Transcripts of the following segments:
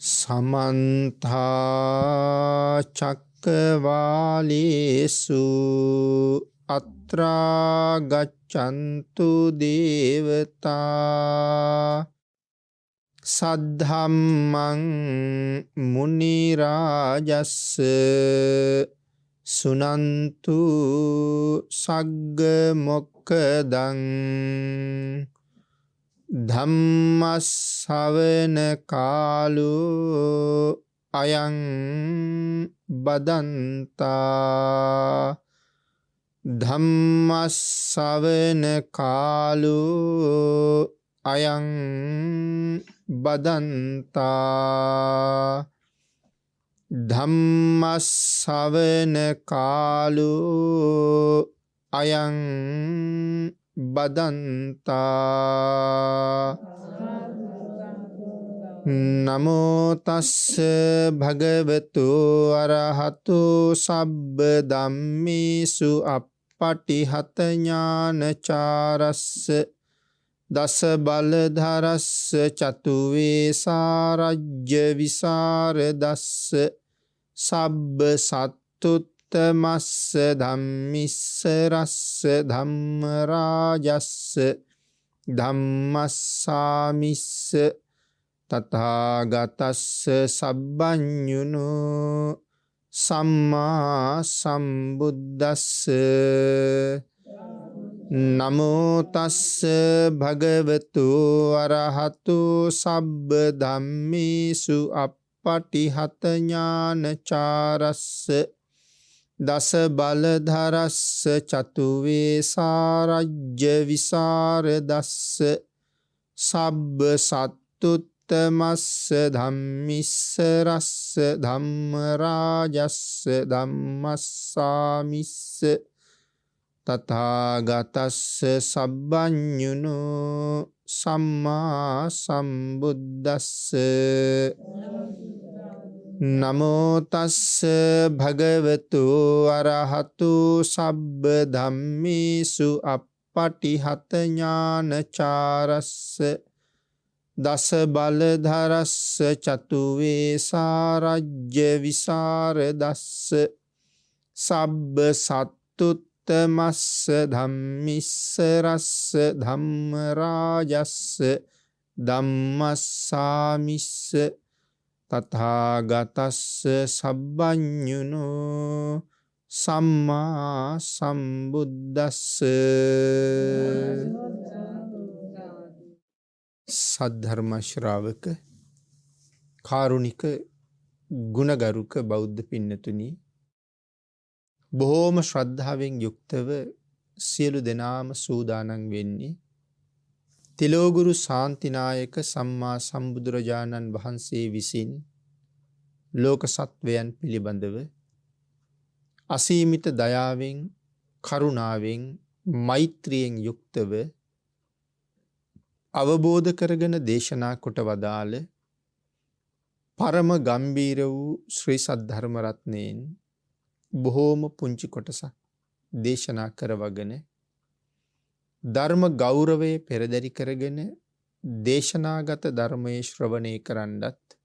समन्ता चक्रवालेषु अत्रा गच्छन्तु देवता सद्धम्मं मुनि राजस्स सुनन्तु सग्ग मोक्खदं ධම්මස්සවන කාලෝ අයං බදන්තා ධම්මස්සවන කාලෝ අයං බදන්තා ධම්මස්සවන කාලෝ අයං බදන්තා නමෝ තස්ස භගවතු අරහතු සබ්බ ධම්මේසු අප්පටිහත ඥානචාරස්ස දස බලධරස්ස චතු වේසාරජ්‍ය විසරදස්ස සබ්බ සත්තුත් තමස්ස ධම්මිස්ස රස්ස ධම්ම රාජස්ස ධම්මස්සාමිස්ස තථාගතස්ස සබ්බඤුනෝ සම්මා සම්බුද්දස්ස නමෝ තස්ස භගවතු අරහතු සබ්බ ධම්මේසු අප්පටිහත ඥානචාරස්ස දස බලධරස්ස චතු වේසාරජ්‍ය විසරදස්ස සබ්බ සත්තුත්තමස්ස ධම්මිස්ස රස්ස ධම්ම රාජස්ස ධම්මස්සාමිස්ස තථාගතස්ස සබ්බඤුනෝ සම්මා සම්බුද්දස්ස නමෝ තස්ස භගවතු අරහතු සබ්බ ධම්මේසු අප්පටිහත ඥානචාරස්ස දස බලධරස්ස චතු වේසාරජ්‍ය විසරදස්ස සබ්බ සත්තුත්තමස්ස ධම්මිස්ස රස්ස ධම්ම රාජස්ස ධම්මස්සාමිස්ස තථාගතස්ස සබ්බඤුනෝ සම්මා සම්බුද්දස්ස සද්ධර්ම ශ්‍රාවක කාරුණික ගුණගරුක බෞද්ධ පින්නතුනි බොහෝම ශ්‍රද්ධාවෙන් යුක්තව සියලු දෙනාම සූදානම් වෙන්නේ තිලෝගුරු ශාන්තිනායක සම්මා සම්බුදුරජාණන් වහන්සේ විසින් ලෝක සත්වයන් පිළිබඳව අසීමිත දයාවෙන් කරුණාවෙන් මෛත්‍රියෙන් යුක්තව අවබෝධ කරගෙන දේශනා කොට වදාළ පරම ගම්බීර වූ ශ්‍රී සද්ධර්ම රත්නයෙන් බොහෝම පුංචි කොටසක් දේශනා කරවගෙන ධර්ම ගෞරවය පෙරදරි කරගෙන දේශනාගත ධර්මයේ ශ්‍රවණය කරන්නත්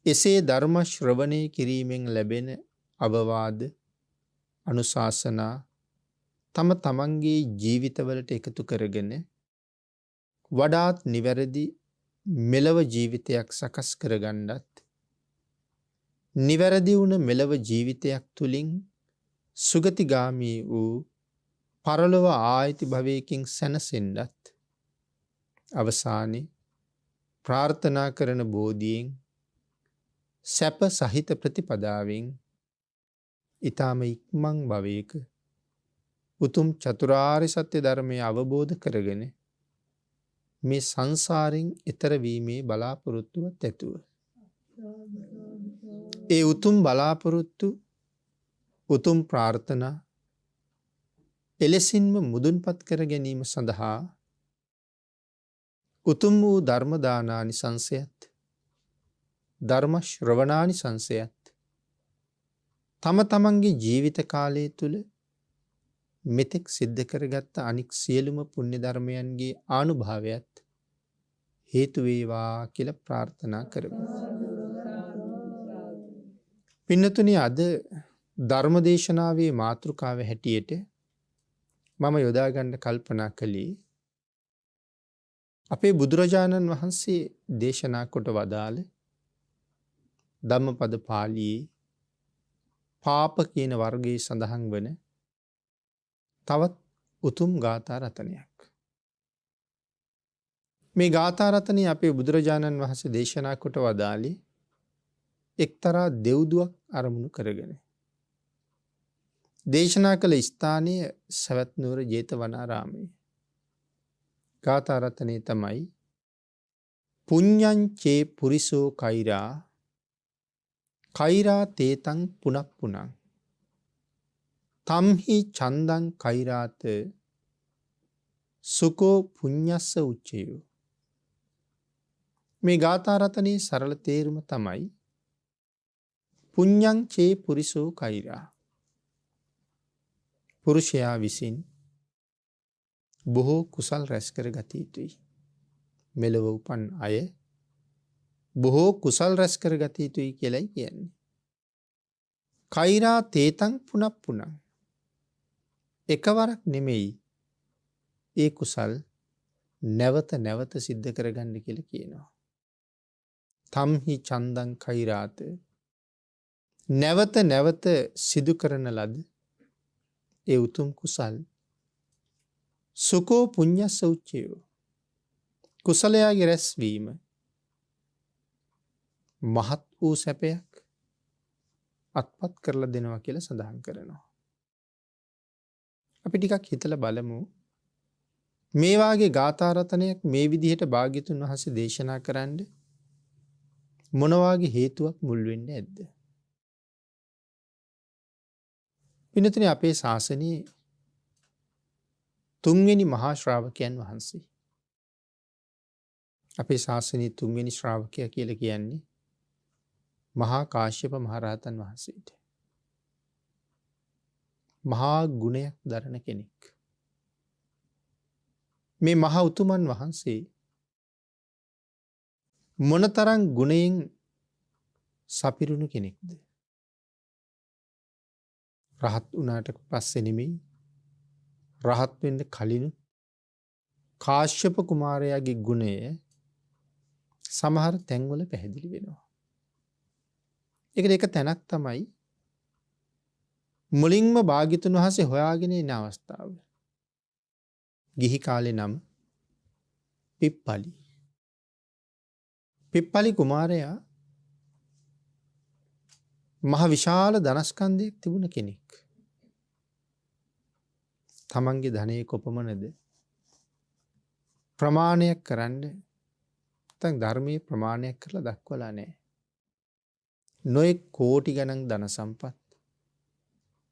එසේ ධර්ම ශ්‍රවණය කිරීමෙන් ලැබෙන අවවාද අනුශාසනා තම තමන්ගේ ජීවිතවලට එකතු කරගෙන වඩාත් නිවැරදි මෙලව ජීවිතයක් සකස් කරගන්නත් නිවැරදි වුණ මෙලව ජීවිතයක් තුළින් සුගතිගාමී වූ පරලොව ආයති භවයකින් සැනසෙන්නත් අවසානයේ ප්‍රාර්ථනා කරන බෝධියෙන් සැප සහිත ප්‍රතිපදාවෙන් ඊටම ඉක්මන් භවයක උතුම් චතුරාර්ය සත්‍ය ධර්මය අවබෝධ කරගෙන මේ සංසාරෙන් එතර වීමේ බලාපොරොත්තුවත් ඇතුව ඒ උතුම් බලාපොරොත්තු උතුම් ප්‍රාර්ථනා එලෙසින්ම මුදුන්පත් කර ගැනීම සඳහා උතුම් වූ ධර්ම දානානිසංසයත් ධර්ම ශ්‍රවණානිසංසයත් තම තමන්ගේ ජීවිත කාලය තුළ මෙතෙක් සිද්ධ කරගත්ත අනික් සියලුම පුණ්‍ය ධර්මයන්ගේ ආනුභාවයත් හේතු වේවා කියලා ප්‍රාර්ථනා කරමු. පින්නතුනි, අද ධර්මදේශනාවේ මාතෘකාව හැටියට මම යොදා ගන්න කල්පනා කළේ අපේ බුදුරජාණන් වහන්සේ දේශනා කොට වදාළ ධම්මපද පාළියේ පාප කියන වර්ගයේ සඳහන් වන තවත් උතුම් ගාථා රතනයක්. මේ ගාථා රතනය අපේ බුදුරජාණන් වහන්සේ දේශනා කොට වදාළේ එක්තරා දෙව්දුවක් අරමුණු කරගෙන. දේශනා කළ ස්ථානය සවැත් නුවර ජේතවනාරාමයේ. ගාථා රතනය තමයි පුඤ්ඤං චේ පුරිසෝ කෛරා කෛරා තේතං පුනක් පුනං තම්හි චන්දං කෛරාත සුකෝ පුඤ්ඤස්ස උච්චයෝ. මේ ගාථා රතනයේ සරල තේරුම තමයි පුඤ්ඤං චේ පුරිසෝ කෛරා. පුරුෂයා විසින් බොහෝ කුසල් රැස් කර ගත යුතුයි. මෙලොව උපන් අය බොහෝ කුසල් රැස් කර ගත යුතුයි කියලයි කියන්නේ. කෛරා තේතං පුනක් පුනං. එකවරක් නෙමෙයි ඒ කුසල් නැවත නැවත සිද්ධ කරගන්න කියලා කියනවා. තම්හි චන්දං කෛරාත. නැවත නැවත සිදු කරන ලද ඒ උතුම් කුසල් සුකෝ පුඤ්ඤස්ස උච්චයෝ. කුසලයාගේ රැස්වීම මහත් වූ සැපයක් අත්පත් කරලා දෙනවා කියලා සඳහන් කරනවා. අපි ටිකක් හිතලා බලමු. මේ වාගේ ගාථා රතනයක් මේ විදිහට භාග්‍යතුන් වහන්සේ දේශනා කරන්න මොන වාගේ හේතුවක් මුල් වෙන්නේ නැද්ද? පින්නතුනි, අපේ ශාසනයේ තුන්වෙනි මහා ශ්‍රාවකයන් වහන්සේ. අපේ ශාසනයේ තුන්වෙනි ශ්‍රාවකයා කියලා කියන්නේ මහා කාශ්‍යප මහරහතන් වහන්සේට. මහා ගුණයක් දරන කෙනෙක්. මේ මහා උතුමන් වහන්සේ මොනතරම් ගුණයෙන් සපිරුණු කෙනෙක්ද? රහත් වුණාට පස්සේ නෙමෙයි, රහත් වෙන්න කලින් කාශ්‍යප කුමාරයාගේ ගුණය සමහර තැන්වල පැහැදිලි වෙනවා. ඒකට එක තැනක් තමයි මුලින්ම භාග්‍යතුන් වහන්සේ හොයාගෙන ඉන්න අවස්ථාව. ගිහි කාලේ නම පිප්පලි. පිප්පලි කුමාරයා මහ විශාල ධනස්කන්ධයක් තිබුණ කෙනෙක්. තමන්ගේ ධනය කොපමණද ප්‍රමාණයක් කරන්න නැත්නම් ධර්මයේ ප්‍රමාණයක් කරලා දක්වලා නැහැ. නොයෙක් කෝටි ගණන් ධන සම්පත්.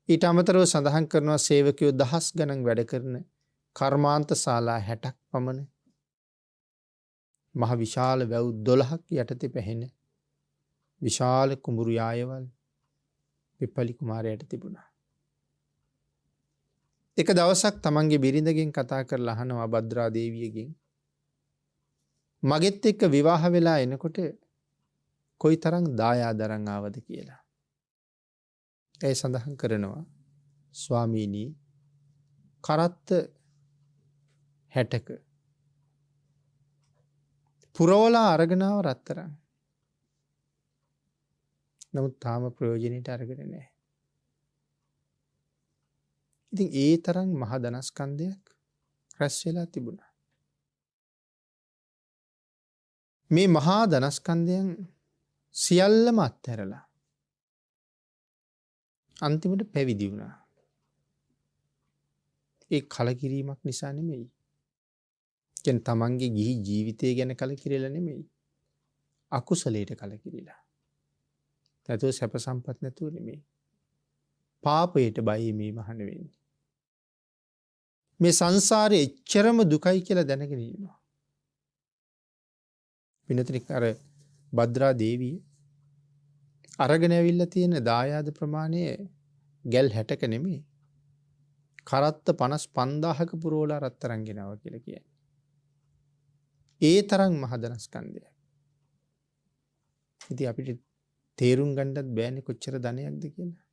ඊට අමතරව සඳහන් කරනවා සේවකයෝ දහස් ගණන් වැඩ කරන කර්මාන්ත ශාලා 60ක් පමණ. මහ විශාල වැව් 12ක් යටතේ පැහෙන විශාල කුඹුරු යායවල් පිප්පලි කුමාරයාට තිබුණා. එක දවසක් තමන්ගේ බිරිඳගෙන් කතා කරලා අහනවා භද්‍රා දේවියගෙන්, මගෙත් එක්ක විවාහ වෙලා එනකොට කොයිතරම් දායාද අරන් ආවද කියලා. ඒ සඳහන් කරනවා, ස්වාමීනි, කරත්ත 60ක පුරවලා අරගෙන ආව රත්තරන්. නමුත් තාම ප්‍රයෝජනෙට අරගෙන නැහැ. ඉතින් ඒ තරම් මහ ධනස්කන්ධයක් රැස් වෙලා තිබුණා. මේ මහා ධනස්කන්ධයන් සියල්ලම අත්හැරලා අන්තිමට පැවිදි වුණා. ඒ කලකිරීමක් නිසා නෙමෙයි. කියන්නේ තමන්ගේ ගිහි ජීවිතය ගැන කලකිරෙලා නෙමෙයි. අකුසලයට කලකිරිලා. නැතුව සැප සම්පත් නැතුව නෙමෙයි. පාපයට බයයි මේ මහාන වෙන්නේ. මේ සංසාරේ එච්චරම දුකයි කියලා දැනගෙන ඉන්නවා. විනතනික අර භද්‍රා දේවිය අරගෙන ඇවිල්ලා තියෙන දායාද ප්‍රමාණය ගැල් 60ක නෙමෙයි. කරත්ත 55000ක පුරවලා රත්තරන් ගෙනාවා කියලා කියන්නේ. ඒ තරම් මහදනස්කන්ධයක්. ඉතින් අපිට තේරුම් ගන්නත් බෑනේ කොච්චර ධනයක්ද කියලා.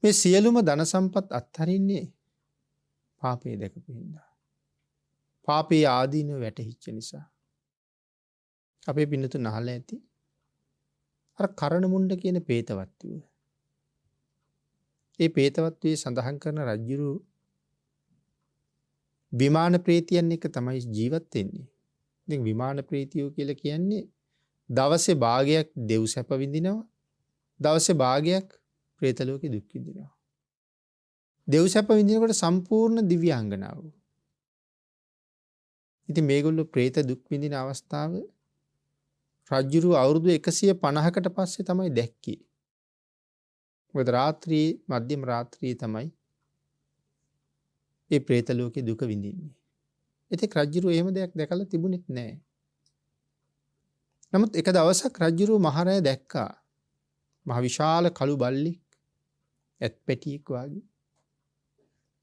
මේ සියලුම ධන සම්පත් අත්හරින්නේ පාපේ දැකපු හින්දා. පාපේ ආදීනව වැටහිච්ච නිසා. අපේ පින්නතුන් අහලා ඇති අර කරණමුණ්ඩ කියන පේතවත්තුව. ඒ පේතවත්වයේ සඳහන් කරන රජ්ජුරු විමාන ප්‍රේතියන් එක තමයි ජීවත් වෙන්නේ. ඉතින් විමාන ප්‍රේතියෝ කියලා කියන්නේ දවසේ භාගයක් දෙව් සැප විඳිනවා. දවසේ භාගයක් ප්‍රේත ලෝකේ දුක් විඳිනවා. දෙව් සැප විඳිනකොට සම්පූර්ණ දිව්‍යාංගනාව. ඉතින් මේගොල්ලෝ ප්‍රේත දුක් විඳින අවස්ථාව රජ්ජුරුව අවුරුදු 150කට පස්සේ තමයි දැක්කේ. මොකද රාත්‍රියේ මධ්‍යම රාත්‍රියේ තමයි ඒ പ്രേත ලෝකේ දුක විඳින්නේ. ඒත් රජ්ජුරුව එහෙම දෙයක් දැකලා තිබුණෙත් නැහැ. නමුත් එක දවසක් රජ්ජුරුව මහරය දැක්කා. මහ විශාල කළු බල්ලෙක් ඇත් පැටියෙක් වගේ.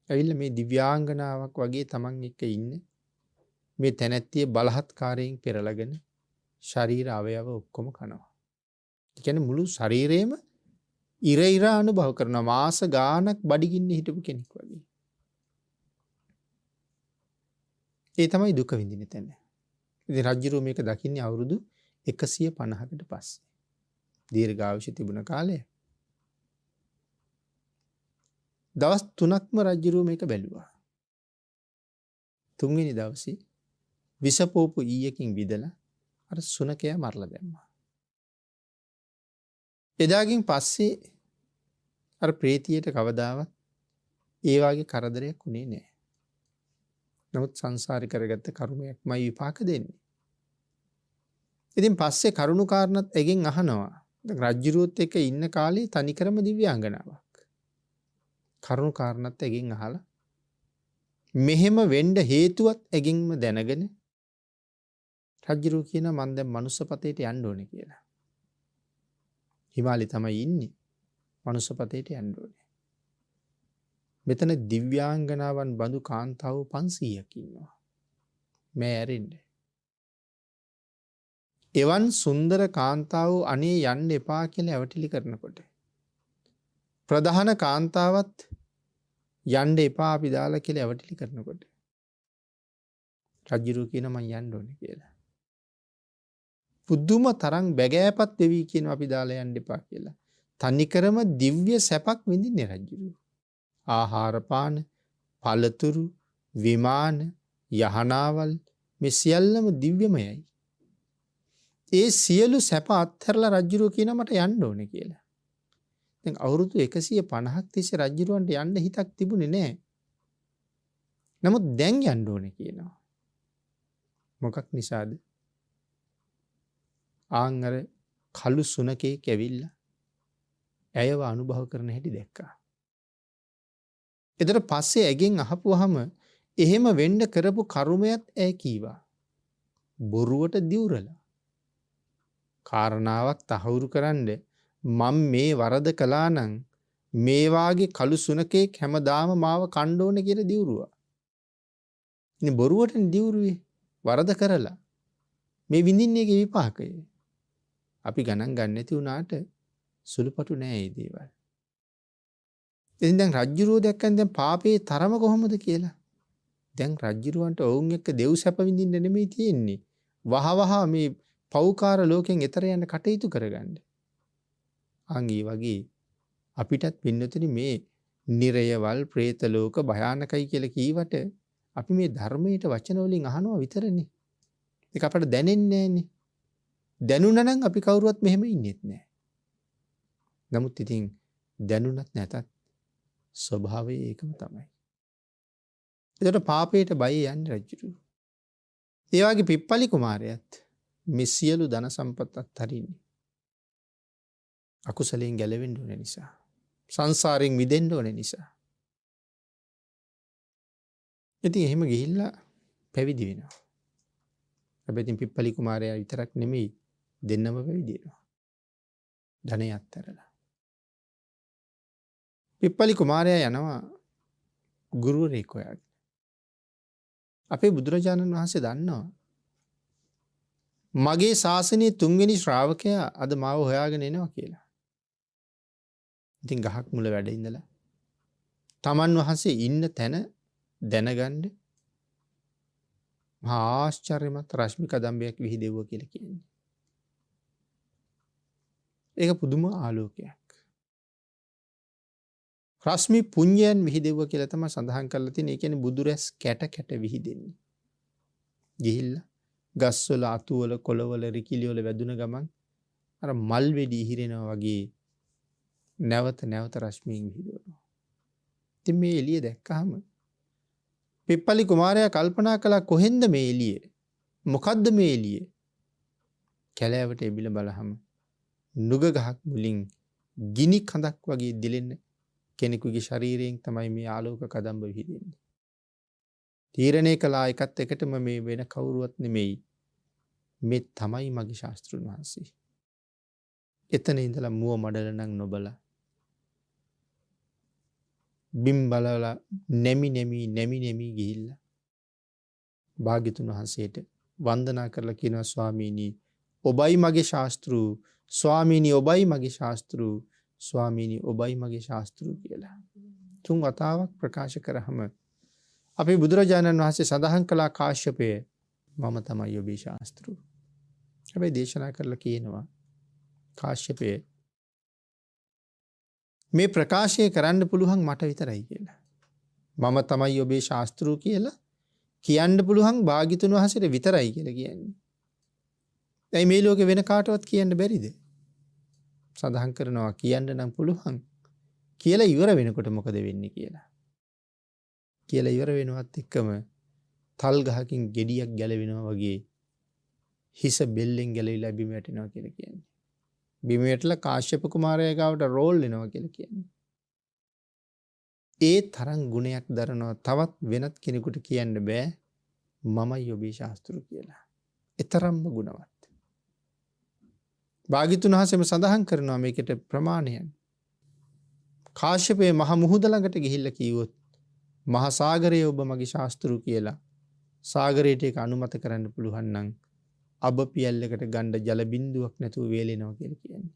ඇවිල්ලා මේ දිව්‍යාංගනාවක් වගේ Taman එක්ක ඉන්නේ. මේ තැනැත්තිය බලහත්කාරයෙන් පෙරලගෙන ශරීර අවයව ඔක්කොම කනවා. ඒ කියන්නේ මුළු ශරීරේම ඉර අනුභව කරන මාස ගානක් බඩගින්නේ හිටපු කෙනෙක් වගේ. ඒ තමයි දුක විඳින තැන. ඉතින් රජුරෝ මේක දකින්නේ අවුරුදු 150කට පස්සේ. දීර්ඝායුෂ තිබුණ කාලය. දවස් 3ක්ම රජුරෝ මේක බැලුවා. තුන්වෙනි දවසේ විසපෝපු ඊයකින් විදලා අර සුනකයා මරලා දැම්මා. එදාගෙන් පස්සේ අර ප්‍රේතියට කවදාවත් ඒ වගේ කරදරයක් උනේ නැහැ. නමුත් සංසාරේ කරගත්ත කර්මයක්මයි විපාක දෙන්නේ. ඉතින් පස්සේ කරුණු කාරණත් එගෙන් අහනවා. රජ්ජුරුවොත් එක්ක ඉන්න කාලේ තනිකරම දිව්‍යාංගනාවක්. කරුණු කාරණත් එගෙන් අහලා මෙහෙම වෙන්න හේතුවත් එගෙන්ම දැනගෙන රජ්ජුරුව කියනවා මම දැන් මනුස්සපතේට යන්න ඕනේ කියලා. හිමාලි තමයි ඉන්නේ. මනුස්සපතේට යන්න ඕනේ. මෙතන දිව්‍යාංගනාවන් බඳු කාන්තාවෝ 500ක් ඉන්නවා. මේ ඇරෙන්න. එවන් සුන්දර කාන්තාවෝ අනේ යන්න එපා කියලා ඇවටිලි කරනකොට ප්‍රධාන කාන්තාවත් යන්න එපා අපි දාලා කියලා ඇවටිලි කරනකොට රජුරු කියන මම යන්න ඕනේ කියලා. පුදුම තරම් බැගෑපත් දෙවි කියන අපි දාලා යන්න එපා කියලා. තනිකරම දිව්‍ය සැපක් විඳින්නේ රජුරු. ආහාර පාන, පළතුරු, විමාන, යහනාවල් මේ සියල්ලම දිව්‍යමයයි. ඒ සියලු සැප අත්හැරලා රජුරු කියන මට යන්න ඕනේ කියලා. දැන් අවුරුදු 150ක් තිස්සේ රජුරවන්ට යන්න හිතක් තිබුණේ නැහැ. නමුත් දැන් යන්න ඕනේ කියනවා. මොකක් නිසාද? ආංගර කළු සුනකෙක් ඇවිල්ලා ඇයව අනුභව කරන හැටි දැක්කා. එතකොට පස්සේ ඇගෙන් අහපුවාම එහෙම වෙන්න කරපු කර්මයක් ඇය කීවා. බොරුවට දිවුරලා. කාරණාවක් තහවුරු කරන්න මම මේ වරද කළා නම් මේ වාගේ කළු සුනකෙක් හැමදාම මාව කණ්ඩ ඕනේ කියලා දිවුරුවා. ඉතින් බොරුවටනේ දිවුරුවේ වරද කරලා. මේ විඳින්නේ ඒකේ විපාකය. අපි ගණන් ගන්න නැති වුණාට සුළුපටු නෑ මේ දේවල්. ඉතින් දැන් රජ්ජුරුව දැක්කන් දැන් පාපේ තරම කොහොමද කියලා. දැන් රජ්ජුරුවන්ට ඔවුන් එක්ක දෙව් සැප විඳින්න නෙමෙයි තියෙන්නේ. වහවහ මේ පෞකාර ලෝකෙන් එතර යන්න කටයුතු කරගන්න. අන් ඒ වගේ අපිටත් පින්නතුනි මේ නිරයවල් പ്രേත ලෝක භයානකයි කියලා කීවට අපි මේ ධර්මයට වචන වලින් අහනවා විතරනේ. ඒක අපට දැනෙන්නේ නැහනේ. දැනුණා නම් අපි කවුරුවත් මෙහෙම ඉන්නෙත් නැහැ. නමුත් ඉතින් දැනුණත් නැතත් ස්වභාවය ඒකම තමයි. ඒකට පාපයට බය යන්නේ රජුරු. ඒ වගේ පිප්පලි කුමාරයාත් මේ සියලු ධන සම්පත් අත්හරින්නේ අකුසලයෙන් ගැලවෙන්න ඕන නිසා. සංසාරයෙන් මිදෙන්න ඕන නිසා. ඉතින් එහෙම ගිහිල්ලා පැවිදි වෙනවා. හැබැයි ඉතින් පිප්පලි කුමාරයා විතරක් නෙමෙයි දෙන්නම පැවිදි වෙනවා. ධනෙ අත්හැරලා. පිප්පලි කුමාරයා යනවා ගුරුවරයෙක් හොයාගෙන. අපේ බුදුරජාණන් වහන්සේ දන්නවා. මගේ ශාසනයේ 3 වෙනි ශ්‍රාවකයා අද මාව හොයාගෙන එනවා කියලා. ඉතින් ගහක් මුල වැඩ ඉඳලා තමන් වහන්සේ ඉන්න තැන දැනගන්න මහා ආශ්චර්යමත් රශ්මි කදම්බයක් විහිදෙව්වා කියලා කියන්නේ. ඒක පුදුම ආලෝකයක්. රශ්මි පුඤ්ජයන් විහිදෙව්වා කියලා තමයි සඳහන් කරලා තියෙන්නේ. ඒ කියන්නේ බුදුරැස් කැට කැට විහිදෙන්නේ. ගිහිල්ලා ගස්වල අතුවල කොළවල රිකිලිවල වැදුන ගමන් අර මල් වෙඩි ඉහිරෙනවා වගේ නැවත නැවත රශ්මියෙන් විහිදුවනවා. ඉතින් මේ එළිය දැක්කහම පිප්පලි කුමාරයා කල්පනා කළා කොහෙන්ද මේ එළිය? මොකද්ද මේ එළිය? කැලෑවට එබිල බලහම නුග ගහක් මුලින් ගිනි කඳක් වගේ දිලෙන්න කෙනෙකුගේ ශරීරයෙන් තමයි මේ ආලෝක කදම්බ විහිදෙන්නේ. තීරණය කළා එකත් එකටම මේ වෙන කවුරුවත් නෙමෙයි. මේ තමයි මගේ ශාස්ත්‍රුන් වහන්සේ. එතන ඉඳලා මුව මඩල නම් නොබලා බිම් බලලා නැමි ගිහිල්ලා භාග්‍යතුන් වහන්සේට වන්දනා කරලා කියනවා ස්වාමීනි ඔබයි මගේ ශාස්ත්‍රු ස්වාමීනි ඔබයි මගේ ශාස්ත්‍රු ස්වාමීනි ඔබයි මගේ ශාස්ත්‍රු කියලා. 3 වතාවක් ප්‍රකාශ කරාම අපේ බුදුරජාණන් වහන්සේ සඳහන් කළා කාශ්‍යපය මම තමයි ඔබේ ශාස්ත්‍රු. හැබැයි දේශනා කරලා කියනවා කාශ්‍යපය මේ ප්‍රකාශය කරන්න පුළුවන් මට විතරයි කියලා. මම තමයි ඔබේ ශාස්ත්‍රු කියලා කියන්න පුළුවන් භාග්‍යතුන් වහන්සේට විතරයි කියලා කියන්නේ. ඇයි මේ ලෝකේ වෙන කාටවත් කියන්න බැරිද? සඳහන් කරනවා කියන්න නම් පුළුවන්. කියලා ඉවර වෙනකොට මොකද වෙන්නේ කියලා. කියලා ඉවර වෙනවත් එක්කම තල් ගහකින් ගෙඩියක් ගැලවෙනවා වගේ හිස බෙල්ලෙන් ගැලවිලා බිම වැටෙනවා කියලා කියන්නේ. බිම වැටලා කාශ්‍යප කුමාරයා ගාවට රෝල් වෙනවා කියලා කියන්නේ. ඒ තරම් ගුණයක් දරනවා තවත් වෙනත් කෙනෙකුට කියන්න බෑ මමයි ඔබේ ශාස්ත්‍රු කියලා. ඒතරම්ම ගුණවත්. භාග්‍යතුන් වහන්සේම සඳහන් කරනවා මේකට ප්‍රමාණයන්. කාශ්‍යපේ මහ මුහුද ළඟට ගිහිල්ලා කිව්වොත් මහා සාගරයේ ඔබ මගේ ශාස්ත්‍රු කියලා සාගරයට ඒක අනුමත කරන්න පුළුවන් නම් අබ පියල්ලකට ගණ්ඩ ජල බින්දුවක් නැතුව වේලෙනවා කියලා කියන්නේ.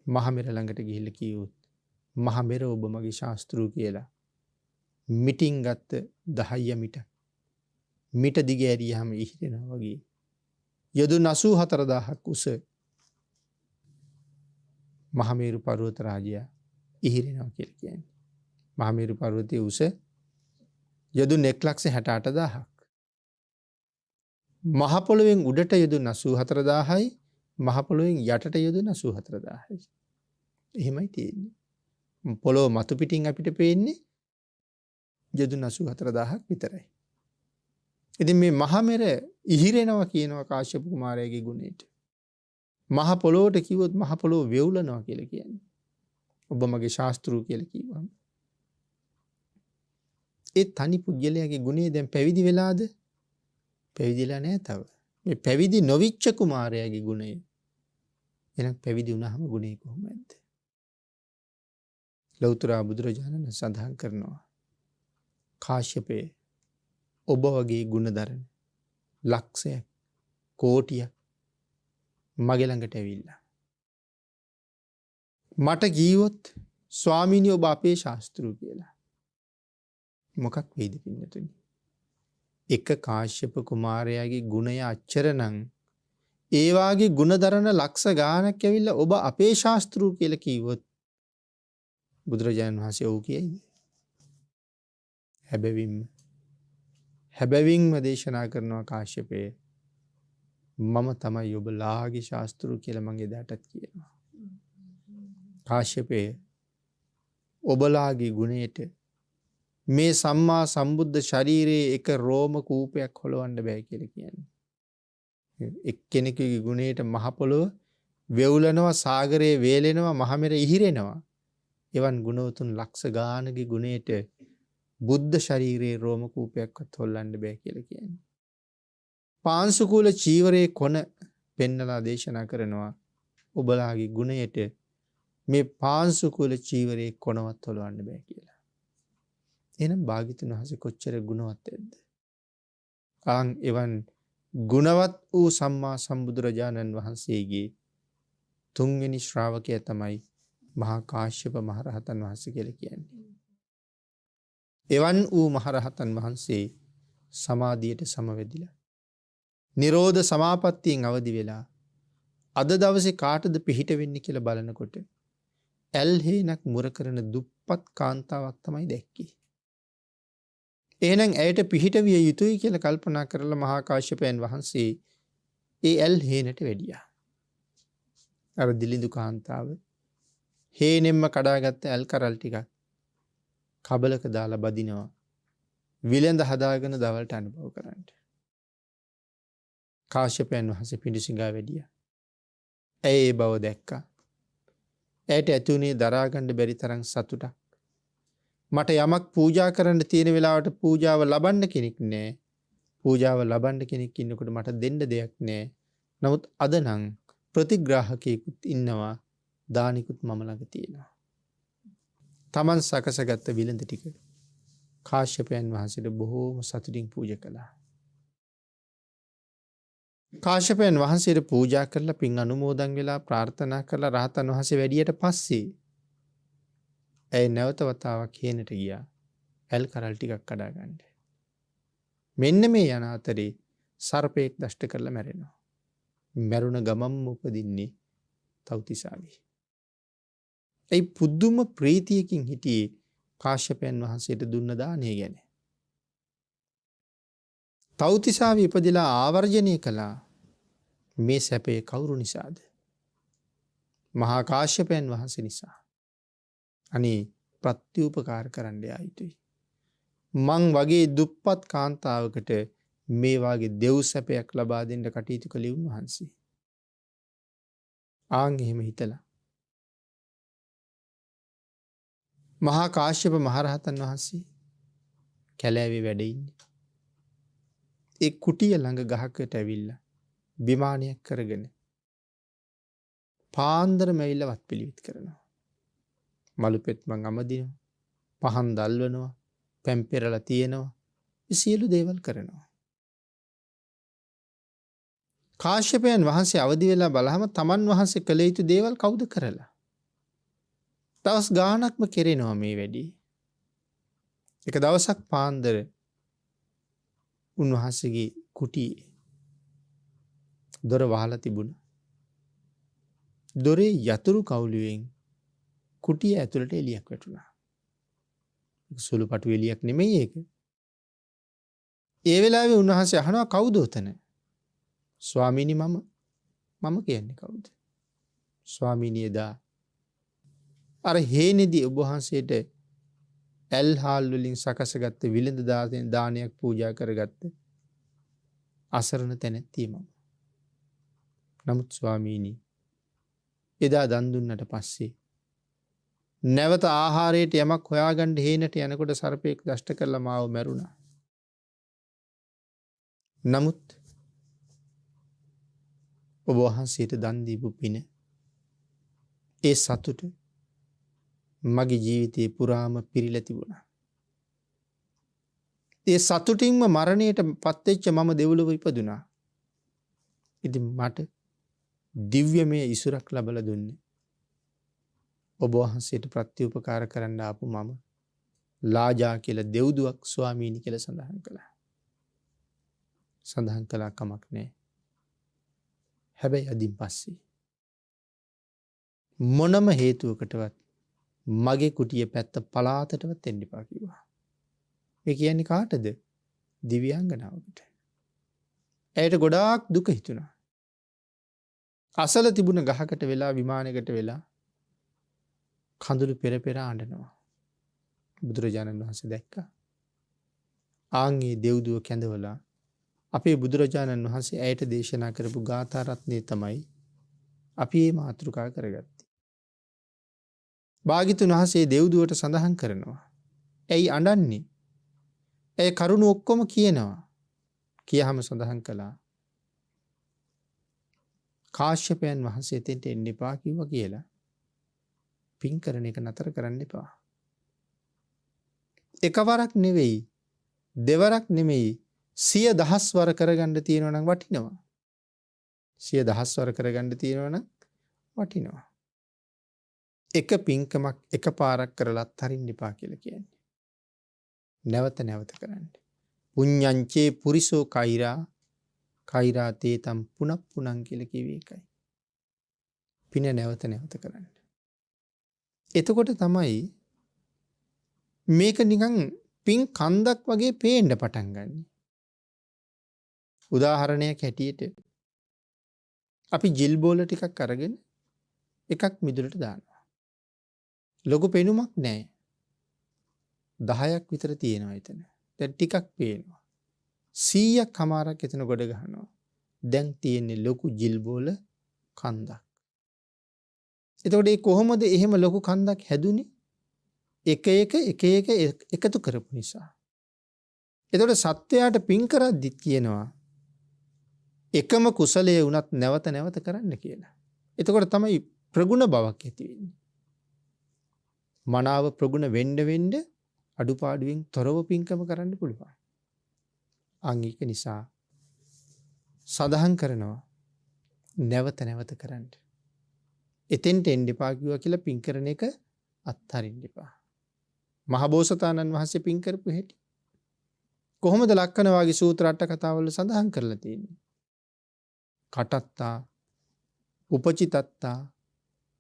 මහ මෙර ළඟට ගිහිල්ලා කිව්වොත් මහ මෙර ඔබ මගේ ශාස්ත්‍රු කියලා මිටින් ගත්ත 10 මිට දිග ඇරියාම ඉහිරෙනවා වගේ යදුන් 84000ක් උස මහමේරු පර්වත රාජයා ඉහිරෙනවා කියලා කියන්නේ. මහමේරු පර්වතයේ උස යදුන් 1,68,000ක්. මහ පොළොවෙන් උඩට යදුන් 84000යි මහ පොළොවෙන් යටට යදුන් 84000යි. එහෙමයි තියෙන්නේ. පොළොව මතු පිටින් අපිට පේන්නේ යදුන් 84000ක් විතරයි. ඉතින් මේ මහමෙර ඉහිරෙනවා කියනවා කාශ්‍යප කුමාරයාගේ ගුණයට. මහ පොළොවට කිව්වොත් මහ පොළොව වෙවුලනවා කියලා කියන්නේ. ඔබ මගේ ශාස්ත්‍රු කියලා කිව්වම. ඒ තනි පුජ්‍යලයාගේ ගුණය දැන් පැවිදි වෙලාද? පැවිදිලා නැහැ තව. මේ පැවිදි නොවිච්ච කුමාරයාගේ ගුණය. එහෙනම් පැවිදි වුණාම ගුණේ කොහොමද? ලෞතර බුදුරජාණන් සඳහන් කරනවා කාශ්‍යපේ ඔබ වගේ ගුණධරන ලක්ෂයක් කෝටියක් මගේ ළඟට ඇවිල්ලා මට කීවොත් ස්වාමීනි ඔබ අපේ ශාස්ත්‍රු කියලා මොකක් වෙයිද පින්නතුනි? එක කාශ්‍යප කුමාරයාගේ ගුණය අච්චර නම් ඒ වාගේ ගුණධරන ලක්ෂ ගාණක් ඇවිල්ලා ඔබ අපේ ශාස්ත්‍රු කියලා කීවොත් බුදුරජාණන් වහන්සේ ඔව් කියයිද? හැබැවින්ම දේශනා කරනවා කාශ්‍යපේ මම තමයි ඔබලාගේ ශාස්ත්‍රු කියලා මගේ එදාටත් කියනවා. කාශ්‍යපේ ඔබලාගේ ගුණයට මේ සම්මා සම්බුද්ධ ශරීරයේ එක රෝම කූපයක් හොලවන්න බෑ කියලා කියන්නේ. එක්කෙනෙකුගේ ගුණයට මහ පොළොව වෙවුලනවා, සාගරයේ වේලෙනවා, මහමෙර ඉහිරෙනවා. එවන් ගුණවතුන් ලක්ෂ ගානගේ ගුණයට බුද්ධ ශරීරයේ රෝම කූපයක්වත් හොල්ලන්න බෑ කියලා කියන්නේ. පාංශුකූල චීවරයේ කොන පෙන්නලා දේශනා කරනවා ඔබලාගේ ගුණයට මේ පාංශුකූල චීවරයේ කොනවත් හොලවන්න බෑ කියලා. එහෙනම් භාග්‍යතුන් වහන්සේ කොච්චර ගුණවත් ඇද්ද? ආන් එවන් ගුණවත් වූ සම්මා සම්බුදුරජාණන් වහන්සේගේ තුන්වෙනි ශ්‍රාවකය තමයි මහා කාශ්‍යප මහරහතන් වහන්සේ කියලා කියන්නේ. එවන් වූ මහරහතන් වහන්සේ සමාධියට සමවැදිලා නිරෝධ සමාපත්තියෙන් අවදි වෙලා අද දවසේ කාටද පිහිට වෙන්නේ කියලා බලනකොට ඇල්හේනක් මුර කරන දුප්පත් කාන්තාවක් තමයි දැක්කේ. එහෙනම් ඇයට පිහිට විය යුතුයි කියලා කල්පනා කරලා මහා කාශ්‍යපයන් වහන්සේ ඒ ඇල්හේනට වැඩියා. අර දිලිඳු කාන්තාව හේනෙම්ම කඩාගත්ත ඇල් කරල් ටිකක් කබලක දාලා බදිනවා විලඳ හදාගෙන දවල්ට අනුභව කරන්න. කාශ්‍යපයන් වහන්සේ පිඬුසිඟා වැඩියා. ඇය ඒ බව දැක්කා. ඇයට ඇතුනේ දරාගන්න බැරි තරම් සතුටක්. මට යමක් පූජා කරන්න තියෙන වෙලාවට පූජාව ලබන්න කෙනෙක් නැහැ. පූජාව ලබන්න කෙනෙක් ඉන්නකොට මට දෙන්න දෙයක් නැහැ. නමුත් අද නම් ප්‍රතිග්‍රාහකයෙකුත් ඉන්නවා. දානිකුත් මම ළඟ තියෙනවා. තමන් සකසගත්ත විලඳ ටික කාශ්‍යපයන් වහන්සේට බොහෝම සතුටින් පූජා කළා. කාශ්‍යපයන් වහන්සේට පූජා කරලා පින් අනුමෝදන් වෙලා ප්‍රාර්ථනා කරලා රහතන් වහන්සේ වැඩියට පස්සේ ඇය නැවත වතාවක් හේනට ගියා. ඇල් කරල් ටිකක් කඩා ගන්න. මෙන්න මේ යන අතරේ සර්පයෙක් දෂ්ට කරලා මැරෙනවා. මැරුණ ගමම්ම උපදින්නේ තව්තිසාවේ. ඒ පුදුම ප්‍රීතියකින් හිටියේ කාශ්‍යපයන් වහන්සේට දුන්න දානය ගැන. තව්තිසාවේ ඉපදිලා ආවර්ජනය කළා. මේ සැපේ කවුරු නිසාද? මහා කාශ්‍යපයන් වහන්සේ නිසා. අනේ ප්‍රත්‍යූපකාර කරන්න යා යුතුයි. මං වගේ දුප්පත් කාන්තාවකට මේ වාගේ දෙව් සැපයක් ලබා දෙන්න කටයුතු කළේ උන්වහන්සේ. ආන් එහෙම හිතලා මහා කාශ්‍යප මහරහතන් වහන්සේ කැලෑවේ වැඩ ඉන්නේ. ඒ කුටිය ළඟ ගහකට ඇවිල්ලා විමානයක් කරගෙන පාන්දරම ඇවිල්ලා වත් පිළිවෙත් කරනවා. මලු පෙත්මන් අමදිනවා. පහන් දැල්වනවා. පැම් පෙරලා තියෙනවා. මේ සියලු දේවල් කරනවා. කාශ්‍යපයන් වහන්සේ අවදි වෙලා බලහම තමන් වහන්සේ කළ යුතු දේවල් කවුද කරලා? දවස් ගාණක්ම කෙරෙනවා මේ වැඩේ. එක දවසක් පාන්දර උන්වහන්සේගේ කුටියේ දොර වහලා තිබුණා. දොරේ යතුරු කවුළුවෙන් කුටිය ඇතුළට එළියක් වැටුණා. සුළු පටු එළියක් නෙමෙයි ඒක. ඒ වෙලාවේ උන්වහන්සේ අහනවා කවුද උතන? ස්වාමීනි මම කියන්නේ කවුද? ස්වාමීනි එදා අර හේනේදී ඔබ වහන්සේට ඇල් හාල් වලින් සකසගත්ත විලඳ දානයක් පූජා කරගත්ත අසරණ තැනැත්තිය මම. නමුත් ස්වාමීනි එදා දන් දුන්නට පස්සේ නැවත ආහාරයට යමක් හොයාගන්න හේනට යනකොට සර්පයෙක් දෂ්ට කරලා මාව මැරුණා. නමුත් ඔබ වහන්සේට දන් දීපු පින ඒ සතුට මගේ ජීවිතේ පුරාම පිරීලා තිබුණා. ඒ සතුටින්ම මරණයට පත්වෙච්ච මම දෙව්ලොව ඉපදුනා. ඉතින් මට දිව්‍යමය ඉසුරක් ලබලා දුන්නේ ඔබ වහන්සේට ප්‍රත්‍යූපකාර කරන්න ආපු මම ලාජා කියලා දෙව්දුවක් ස්වාමීනි කියලා සඳහන් කළා. සඳහන් කළා කමක් නැහැ. හැබැයි අදින් පස්සේ මොනම හේතුවකටවත් මගේ කුටිය පැත්ත පලාතටවත් එන්න එපා කිව්වා. ඒ කියන්නේ කාටද? දිව්‍යාංගනාවකට. ඇයට ගොඩාක් දුක හිතුණා. අසල තිබුණ ගහකට වෙලා විමානයකට වෙලා කඳුළු පෙර පෙර අඬනවා. බුදුරජාණන් වහන්සේ දැක්කා. ආන්ගේ දෙව්දුව කැඳවලා අපේ බුදුරජාණන් වහන්සේ ඇයට දේශනා කරපු ගාථා රත්නය තමයි අපි මේ මාතෘකා කරගත්තේ. භාග්‍යතුන් වහන්සේ දෙව්දුවට සඳහන් කරනවා. ඇයි අඬන්නේ? ඒ කරුණ ඔක්කොම කියනවා. කියහම සඳහන් කළා. කාශ්‍යපයන් වහන්සේ තෙන්ට එන්න එපා කිව්වා කියලා. පින් කරන එක නතර කරන්න එපා. එකවරක් නෙවෙයි, දෙවරක් නෙමෙයි, 100,000 වර කරගන්න තියෙනවා නම් වටිනවා. 100,000 වර කරගන්න තියෙනවා නම් වටිනවා. එක පින්කමක් එක පාරක් කරලත් හරින්න එපා කියලා කියන්නේ. නැවත නැවත කරන්න. පුඤ්ඤංචේ පුරිසෝ කෛරා කෛරා තේතම් පුනප්පුනං කියලා කිව්වේ ඒකයි. පින නැවත නැවත කරන්න. එතකොට තමයි මේක නිකන් පින් කන්දක් වගේ පේන්න පටන් ගන්න. උදාහරණයක් හැටියට අපි ජිල් බෝල ටිකක් අරගෙන එකක් මිදුලට දානවා. ලොකු පෙනුමක් නැහැ. 10ක් විතර තියෙනවා එතන. දැන් ටිකක් පේනවා. 100ක් කමාරක් එතන ගොඩ ගහනවා. දැන් තියෙන්නේ ලොකු ජිල් බෝල කන්දක්. එතකොට ඒ කොහොමද එහෙම ලොකු කන්දක් හැදුනේ? එක එකතු කරපු නිසා. එතකොට සත්වයාට පින් කරද්දිත් කියනවා එකම කුසලයේ වුණත් නැවත නැවත කරන්න කියලා. එතකොට තමයි ප්‍රගුණ බවක් ඇති වෙන්නේ. මනාව ප්‍රගුණ වෙන්න අඩුපාඩුවෙන් තොරව පින්කම කරන්න පුළුවන්. අංගික නිසා සඳහන් කරනවා නැවත නැවත කරන්න. එතෙන්ට එන්න එපා කිව්වා කියලා පින් කරන එක අත්හරින්න එපා. මහබෝසතාණන් වහන්සේ පින් කරපු හැටි කොහොමද ලක්කන වාගේ සූත්‍ර අට කතාවල සඳහන් කරලා තියෙන්නේ? කටත්තා, උපචිතත්තා,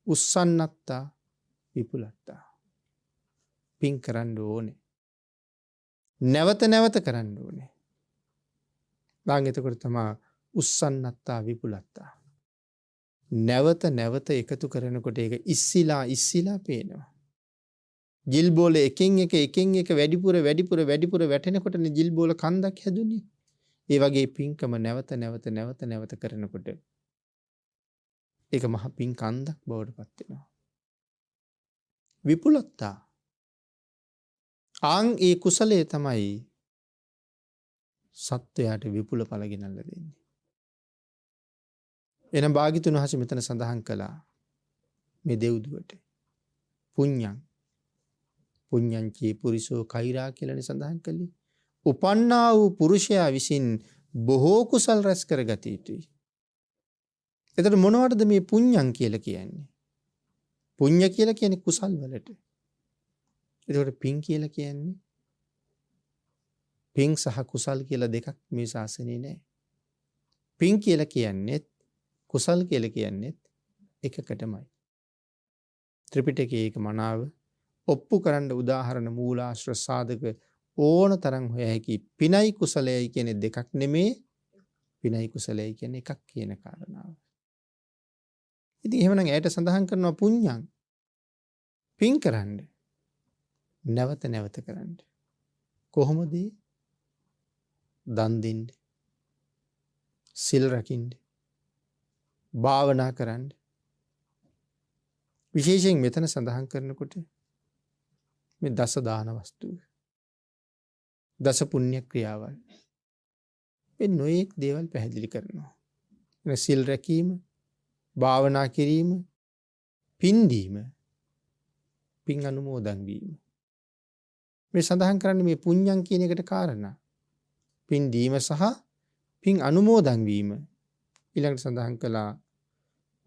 උස්සන්නත්තා, විපුලත්තා. පින් කරන්න ඕනේ. නැවත නැවත කරන්න ඕනේ. ඊළඟ එතකොට තමයි උස්සන්නත්තා විපුලත්තා. නැවත නැවත එකතු කරනකොට ඒක ඉස්සිලා පේනවා. ජිල් බෝල එකින් එක වැඩිපුර වැටෙනකොටනේ ජිල් බෝල කන්දක් හැදුනේ. ඒ වගේ පින්කම නැවත කරනකොට ඒක මහ පින් කන්දක් බවට පත් වෙනවා. විපුලත්තා. ඒ කුසලයේ තමයි සත්වයාට විපුල ඵල ගෙනල්ලා දෙන්නේ. එනම් භාග්‍යතුන් වහන්සේ මෙතන සඳහන් කළා මේ දෙව්දුවට පුඤ්ඤංචේ පුරිසෝ කෛරා කියලානේ සඳහන් කළේ. උපන්නා වූ පුරුෂයා විසින් බොහෝ කුසල් රැස් කරගත යුතුයි. එතකොට මොනවටද මේ පුඤ්ඤං කියලා කියන්නේ? පුඤ්ඤ කියලා කියන්නේ කුසල් වලට. එතකොට පින් කියලා කියන්නේ පින් සහ කුසල් කියලා දෙකක් මේ ශාසනයේ නැහැ. පින් කියලා කියන්නේත් කුසල් කියලා කියන්නේත් එකකටමයි. ත්‍රිපිටකයේ ඒක මනාව ඔප්පු කරන්න උදාහරණ මූලාශ්‍ර සාධක ඕන තරම් හොය හැකි. පිනයි කුසලයයි කියන්නේ දෙකක් නෙමේ. පිනයි කුසලයයි කියන්නේ එකක් කියන කාරණාව. ඉතින් එහෙමනම් ඇයට සඳහන් කරනවා පුඤ්ඤං. පින් කරන්න. නැවත කරන්න. කොහොමද? දන් දෙන්න. සිල් රකින්න. භාවනා කරන්න. විශේෂයෙන් මෙතන සඳහන් කරනකොට මේ දස දාන වස්තුව. දස පුණ්‍ය ක්‍රියාවල්. මේ නොයෙක් දේවල් පැහැදිලි කරනවා. සිල් රැකීම, භාවනා කිරීම, පින් දීම, පින් අනුමෝදන් වීම. මේ සඳහන් කරන්නේ මේ පුඤ්ඤං කියන එකට කාරණා. පින් දීම සහ පින් අනුමෝදන් වීම. ඊළඟට සඳහන් කළා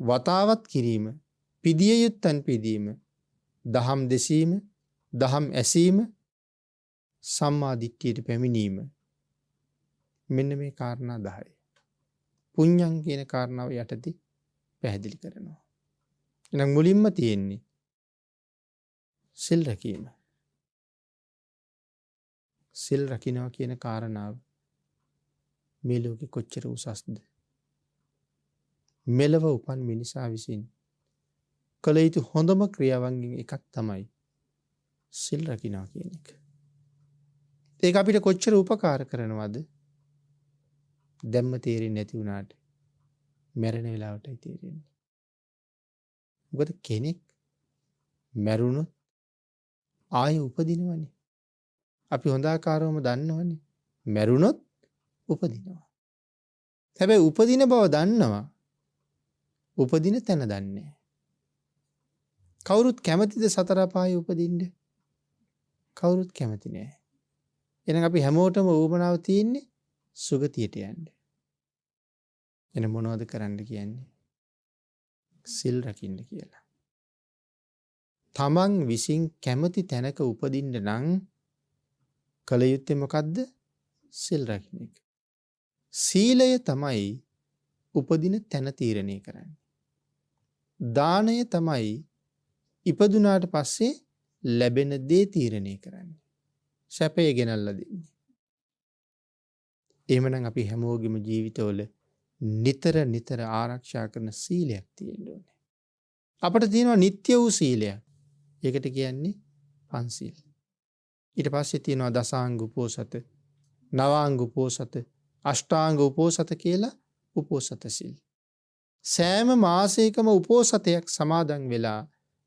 වතාවත් කිරීම, පිදිය යුත්තන් පිදීම, දහම් දෙසීම, දහම් ඇසීම, සම්මා දිට්ඨියට පැමිණීම. මෙන්න මේ කාරණා 10. පුඤ්ඤං කියන කාරණාව යටදී පැහැදිලි කරනවා. එහෙනම් මුලින්ම තියෙන්නේ සිල් රැකීම. සිල් රකින්නවා කියන කාරණාව මේ ලෝකෙ කොච්චර උසස්ද? මෙලව උපන් මිනිසා විසින් කළ යුතු හොඳම ක්‍රියාවන්ගෙන් එකක් තමයි සිල් රකින්නවා කියන එක. ඒක අපිට කොච්චර උපකාර කරනවද? දැම්ම තේරෙන්නේ නැති වුණාට මැරෙන වෙලාවටයි තේරෙන්නේ. මොකද කෙනෙක් මැරුණොත් ආයෙ උපදිනවනේ. අපි හොඳාකාරවම දන්නවනේ. මැරුණොත් උපදිනවා. හැබැයි උපදින බව දන්නවා. උපදින තැන දන්නේ. කවුරුත් කැමතිද සතර අපායේ උපදින්න? කවුරුත් කැමති නෑ. එහෙනම් අපි හැමෝටම උවමනාව තියෙන්නේ සුගතියට යන්න. එන මොනවද කරන්න කියන්නේ? සිල් රකින්න කියලා. තමන් විසින් කැමති තැනක උපදින්න නම් කළ යුත්තේ මොකද්ද? සිල් රකින්න එක. සීලය තමයි උපදින තැන තීරණය කරන්නේ. දානය තමයි ඉපදුනාට පස්සේ ලැබෙන දේ තීරණය කරන්නේ. සැපය ගෙනල්ලා දෙන්නේ. එහෙමනම් අපි හැමෝගෙම ජීවිතවල නිතර නිතර ආරක්ෂා කරන සීලයක් තියෙන්න ඕනේ. අපිට තියෙනවා නිත්‍ය වූ සීලයක්. ඒකට කියන්නේ පන්සිල්. ඊට පස්සේ තියෙනවා දසාංග උපෝසත, නවාංග උපෝසත, අෂ්ටාංග උපෝසත කියලා උපෝසත සිල්. සෑම මාසයකම උපෝසතයක් සමාදන් වෙලා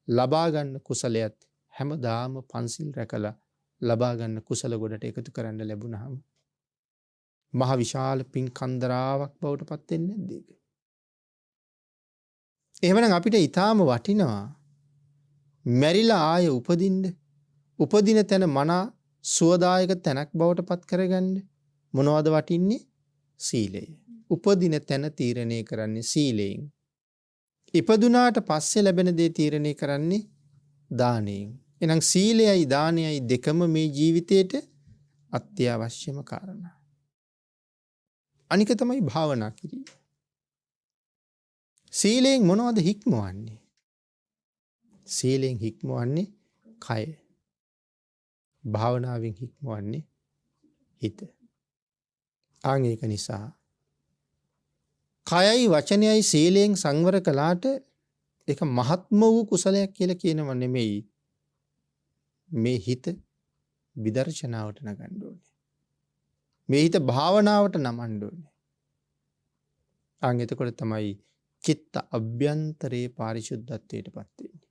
ලබා ගන්න කුසලයක් හැමදාම පන්සිල් රැකලා ලබා ගන්න කුසල ගොඩට එකතු කරන්න ලැබුණාම මහ විශාල පින් කන්දරාවක් බවට පත් වෙන්නේ නැද්ද ඒක? එහෙමනම් අපිට ඊටාම වටිනවා මැරිලා ආය උපදින තැන මනා සුවදායක තැනක් බවට පත් කරගන්න මොනවද වටින්නේ? සීලය. උපදින තැන තීරණය කරන්නේ සීලයෙන්. ඉපදුනාට පස්සේ ලැබෙන දේ තීරණය කරන්නේ දානයෙන්. එහෙනම් සීලයයි දානයයි දෙකම මේ ජීවිතේට අත්‍යවශ්‍යම කාරණා. අනික තමයි භාවනා කිරීම. සීලයෙන් මොනවද හික්මවන්නේ? සීලයෙන් හික්මවන්නේ කය. භාවනාවෙන් හික්මවන්නේ හිත. ආන් ඒක නිසා කයයි වචනයයි සීලයෙන් සංවර කළාට ඒක මහත්ම වූ කුසලයක් කියලා කියනව නෙමෙයි. මේ හිත විදර්ශනාවට නගන්න ඕනේ. මේ හිත භාවනාවට නමන්න ඕනේ. ආන් එතකොට තමයි චිත්ත අභ්‍යන්තරේ පාරිශුද්ධත්වයට පත් වෙන්නේ.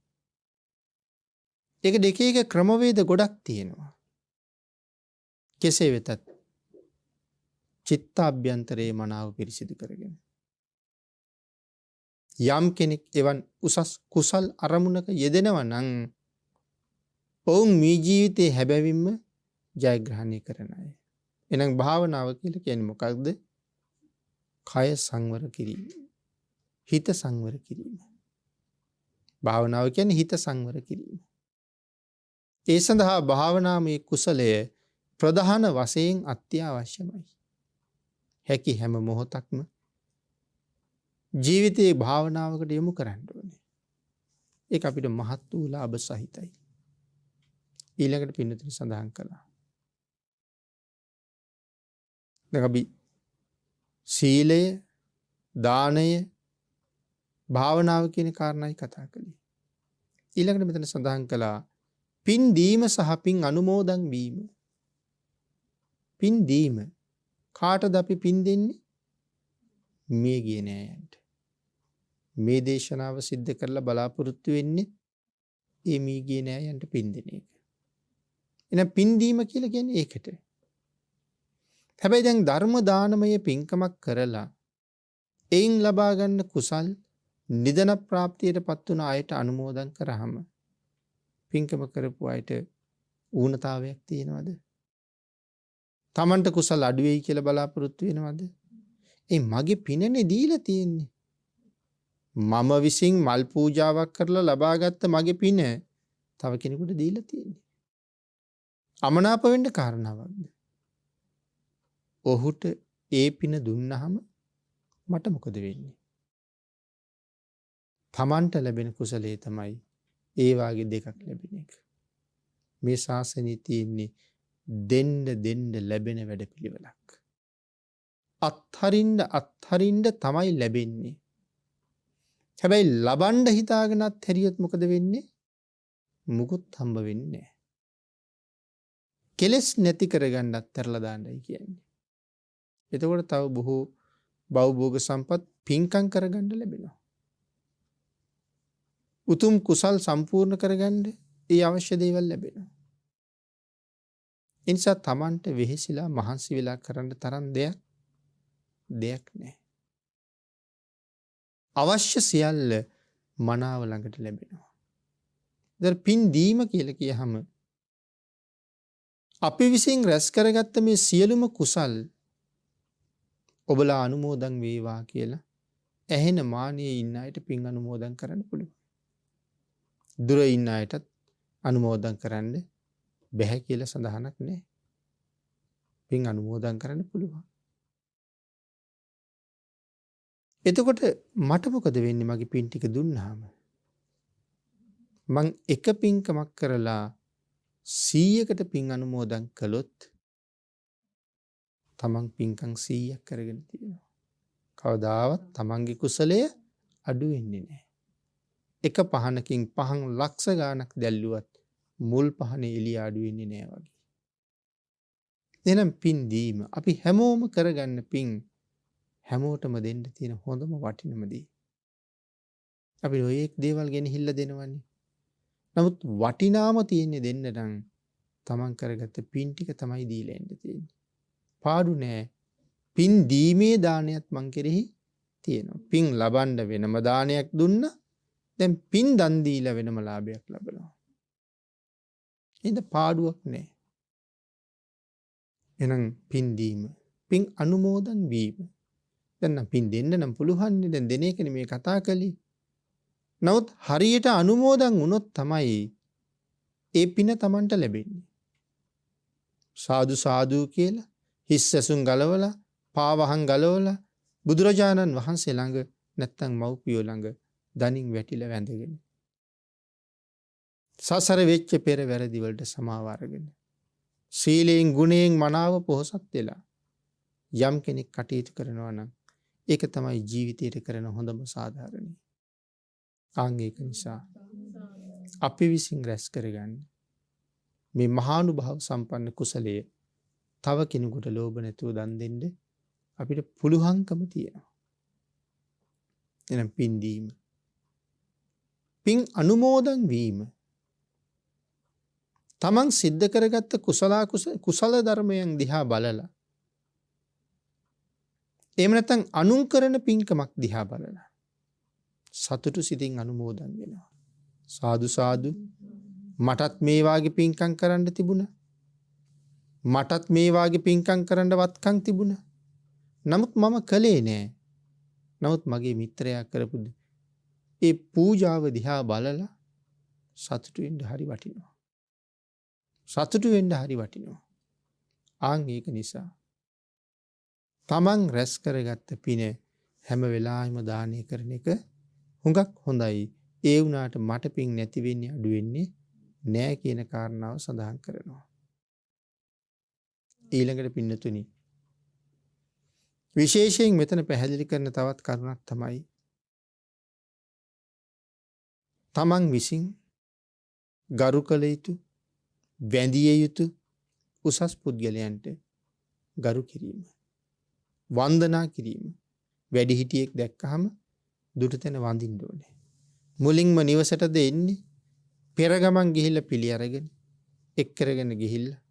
ඒක දෙක එක ක්‍රමවේද ගොඩක් තියෙනවා. කෙසේ වෙතත් චිත්ත අභ්‍යන්තරේ මනාව පිරිසිදු කරගෙන යම් කෙනෙක් එවන් උසස් කුසල් අරමුණක යෙදෙනවා නම් ඔවුන් මේ ජීවිතේ හැබැවින්ම ජයග්‍රහණය කරන අය. එහෙනම් භාවනාව කියලා කියන්නේ මොකක්ද? කය සංවර කිරීම. හිත සංවර කිරීම. භාවනාව කියන්නේ හිත සංවර කිරීම. ඒ සඳහා භාවනාමය කුසලය ප්‍රධාන වශයෙන් අත්‍යවශ්‍යමයි. හැකි හැම මොහොතක්ම ජීවිතයේ භාවනාවකට යොමු කරන්න ඕනේ. ඒක අපිට මහත් වූ ලාභ සහිතයි. ඊළඟට පින්නතුනි සඳහන් කළා. දැන් අපි සීලය, දානය, භාවනාව කියන කාරණායි කතා කළේ. ඊළඟට මෙතන සඳහන් කළා පින් දීම සහ පින් අනුමෝදන් වීම. පින් දීම කාටද අපි පින් දෙන්නේ? මේ ගියේ නෑයන්ට. මේ දේශනාව සිද්ධ කරලා බලාපොරොත්තු වෙන්නේ ඒ මේ ගියේ නෑයන්ට පින් දෙන එක. එහෙනම් පින් දීම කියලා කියන්නේ ඒකට. හැබැයි දැන් ධර්ම දානමය පින්කමක් කරලා එයින් ලබා ගන්න කුසල් නිදන ප්‍රාප්තියට පත් වුණ අයට අනුමෝදන් කරාම පින්කම කරපු අයට ඌනතාවයක් තියෙනවද? Tamanට කුසල් අඩු වෙයි කියලා බලාපොරොත්තු වෙනවද? ඒ මගේ පිනනේ දීලා තියෙන්නේ. මම විසින් මල් පූජාවක් කරලා ලබාගත්ත මගේ පින තව කෙනෙකුට දීලා තියෙන්නේ. අමනාප වෙන්න කාරණාවක්ද? ඔහුට ඒ පින දුන්නහම මට මොකද වෙන්නේ? Tamanට ලැබෙන කුසලයේ තමයි ඒ වාගේ දෙකක් ලැබෙන එක. මේ ශාසනයේ තියෙන්නේ දෙන්න ලැබෙන වැඩපිළිවෙලක්. අත්හරින්න තමයි ලැබෙන්නේ. හැබැයි ලබන්න හිතාගෙනත් හැරියොත් මොකද වෙන්නේ? මුකුත් හම්බ වෙන්නේ නැහැ. කෙලස් නැති කරගන්නත් තරලා දාන්නයි කියන්නේ. එතකොට තව බොහෝ භවභෝග සම්පත් පින්කම් කරගන්න ලැබෙනවා. උතුම් කුසල් සම්පූර්ණ කරගන්න ඒ අවශ්‍ය දේවල් ලැබෙනවා. ඒ නිසා Tamanට වෙහෙසිලා මහන්සි වෙලා කරන්න තරම් දෙයක් නැහැ. අවශ්‍ය සියල්ල මනාව ළඟට ලැබෙනවා. දැන් පින් දීම කියලා කියහම අපි විසින් රැස් කරගත්ත මේ සියලුම කුසල් ඔබලා අනුමෝදන් වේවා කියලා ඇහෙන මානයේ ඉන්න අයට පින් අනුමෝදන් කරන්න පුළුවන්. දුර ඉන්න අයටත් අනුමෝදන් කරන්න බැහැ කියලා සඳහනක් නැහැ. පින් අනුමෝදන් කරන්න පුළුවන්. එතකොට මට මොකද වෙන්නේ මගේ පින් ටික දුන්නාම? මං එක පින්කමක් කරලා 100කට පින් අනුමෝදන් කළොත් තමන් පින්කම් 100ක් කරගෙන තියෙනවා. කවදාවත් තමන්ගේ කුසලය අඩු වෙන්නේ නැහැ. එක පහනකින් පහන් ලක්ෂ ගාණක් දැල්ලුවත් මුල් පහනේ එළිය අඩු වෙන්නේ නැහැ වගේ. එහෙනම් පින් දීම අපි හැමෝම කරගන්න පින් හැමෝටම දෙන්න තියෙන හොඳම වටිනම දේ. අපි ඔය එක් දේවල් ගෙනහිල්ල දෙනවනේ. නමුත් වටිනාම තියෙන්නේ දෙන්න නම් තමන් කරගත්ත පින් ටික තමයි දීලා එන්න තියෙන්නේ. පාඩු නෑ. පින් දීමේ දානයත් මං කෙරෙහි තියෙනවා. පින් ලබන්න වෙනම දානයක් දුන්න දැන් පින් දන් දීලා වෙනම ලාභයක් ලබනවා. එහෙනම් පාඩුවක් නෑ. එහෙනම් පින් දීම, පින් අනුමෝදන් වීම. දැන් නම් පින් දෙන්න නම් පුළුවන් නේ. දැන් දෙන එකනේ මේ කතා කළේ. නමුත් හරියට අනුමෝදන් වුණොත් තමයි ඒ පින Tamanට ලැබෙන්නේ. සාදු සාදු කියලා හිස් ඇසුම් ගලවලා පාවහන් ගලවලා බුදුරජාණන් වහන්සේ ළඟ නැත්තම් මව්පියෝ ළඟ දනින් වැටිලා වැඳගෙන සසර වෙච්ච පෙර වැරදි වලට සමාව අරගෙන සීලයෙන් ගුණයෙන් මනාව පොහොසත් වෙලා යම් කෙනෙක් කටයුතු කරනවා නම් ඒක තමයි ජීවිතයට කරන හොඳම සාධාරණයි. ආංගික නිසා අපි විසින් රැස් කරගන්න මේ මහානුභාව සම්පන්න කුසලයේ තව කෙනෙකුට ලෝභ නැතුව දන් දෙන්න අපිට පුළුවන්කම තියෙනවා. එහෙනම් පින් දීම, පින් අනුමෝදන් වීම, තමන් සිද්ධ කරගත්ත කුසල ධර්මයන් දිහා බලලා එහෙම නැත්නම් අනුන් කරන පින්කමක් දිහා බලලා සතුටු සිතින් අනුමෝදන් වෙනවා. සාදු සාදු මටත් මේ වාගේ පින්කම් කරන්න තිබුණා. මටත් මේ වාගේ පින්කම් කරන්න වත්කම් තිබුණා. නමුත් මම කළේ නෑ. නමුත් මගේ මිත්‍රයා කරපු ඒ පූජාව දිහා බලලා සතුටු වෙන්න හරි වටිනවා. සතුටු වෙන්න හරි වටිනවා. ආන් ඒක නිසා තමන් රැස් කරගත්ත පින හැම වෙලාවෙම දානය කරන එක හුඟක් හොඳයි. ඒ වුණාට මට පින් නැති වෙන්නේ අඩු වෙන්නේ නෑ කියන කාරණාව සඳහන් කරනවා. ඊළඟට පින්නතුනි විශේෂයෙන් මෙතන පැහැදිලි කරන තවත් කරුණක් තමයි තමන් විසින් ගරු කළ යුතු වැඳිය යුතු උසස් පුද්ගලයන්ට ගරු කිරීම, වන්දනා කිරීම. වැඩිහිටියෙක් දැක්කහම දුටු තැන වඳින්න ඕනේ. මුලින්ම නිවසටද එන්නේ පෙර ගමන් ගිහිල්ලා පිළි අරගෙන එක් කරගෙන ගිහිල්ලා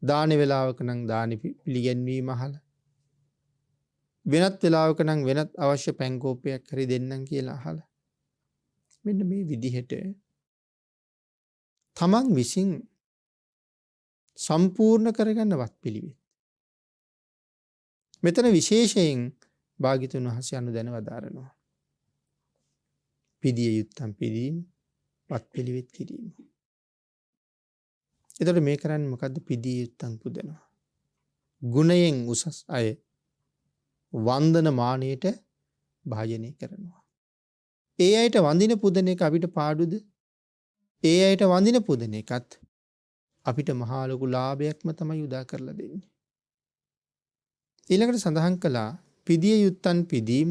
දාන වේලාවක නම් දාන පිළිගැන්වීම අහලා වෙනත් වෙලාවක නම් වෙනත් අවශ්‍ය පැංකෝපයක් හරි දෙන්නම් කියලා අහලා මෙන්න මේ විදිහට තමන් විසින් සම්පූර්ණ කරගන්න වත් පිළිවෙත්. මෙතන විශේෂයෙන් භාග්‍යතුන් වහන්සේ අනුදැන වදාරනවා. පිදිය යුත්තම් පිදීම, වත් පිළිවෙත් කිරීම. එතකොට මේ කරන්නේ මොකද්ද? පිදිය යුත්තම් පුදනවා. ගුණයෙන් උසස් අය වන්දන මානයට භාජනය කරනවා. ඒ අයට වඳින පුදන එක අපිට පාඩුද? ඒ අයට වඳින පුදන එකත් අපිට මහා ලොකු ලාභයක්ම තමයි උදා කරලා දෙන්නේ. ඊළඟට සඳහන් කළා පිදිය යුත්තන් පිදීම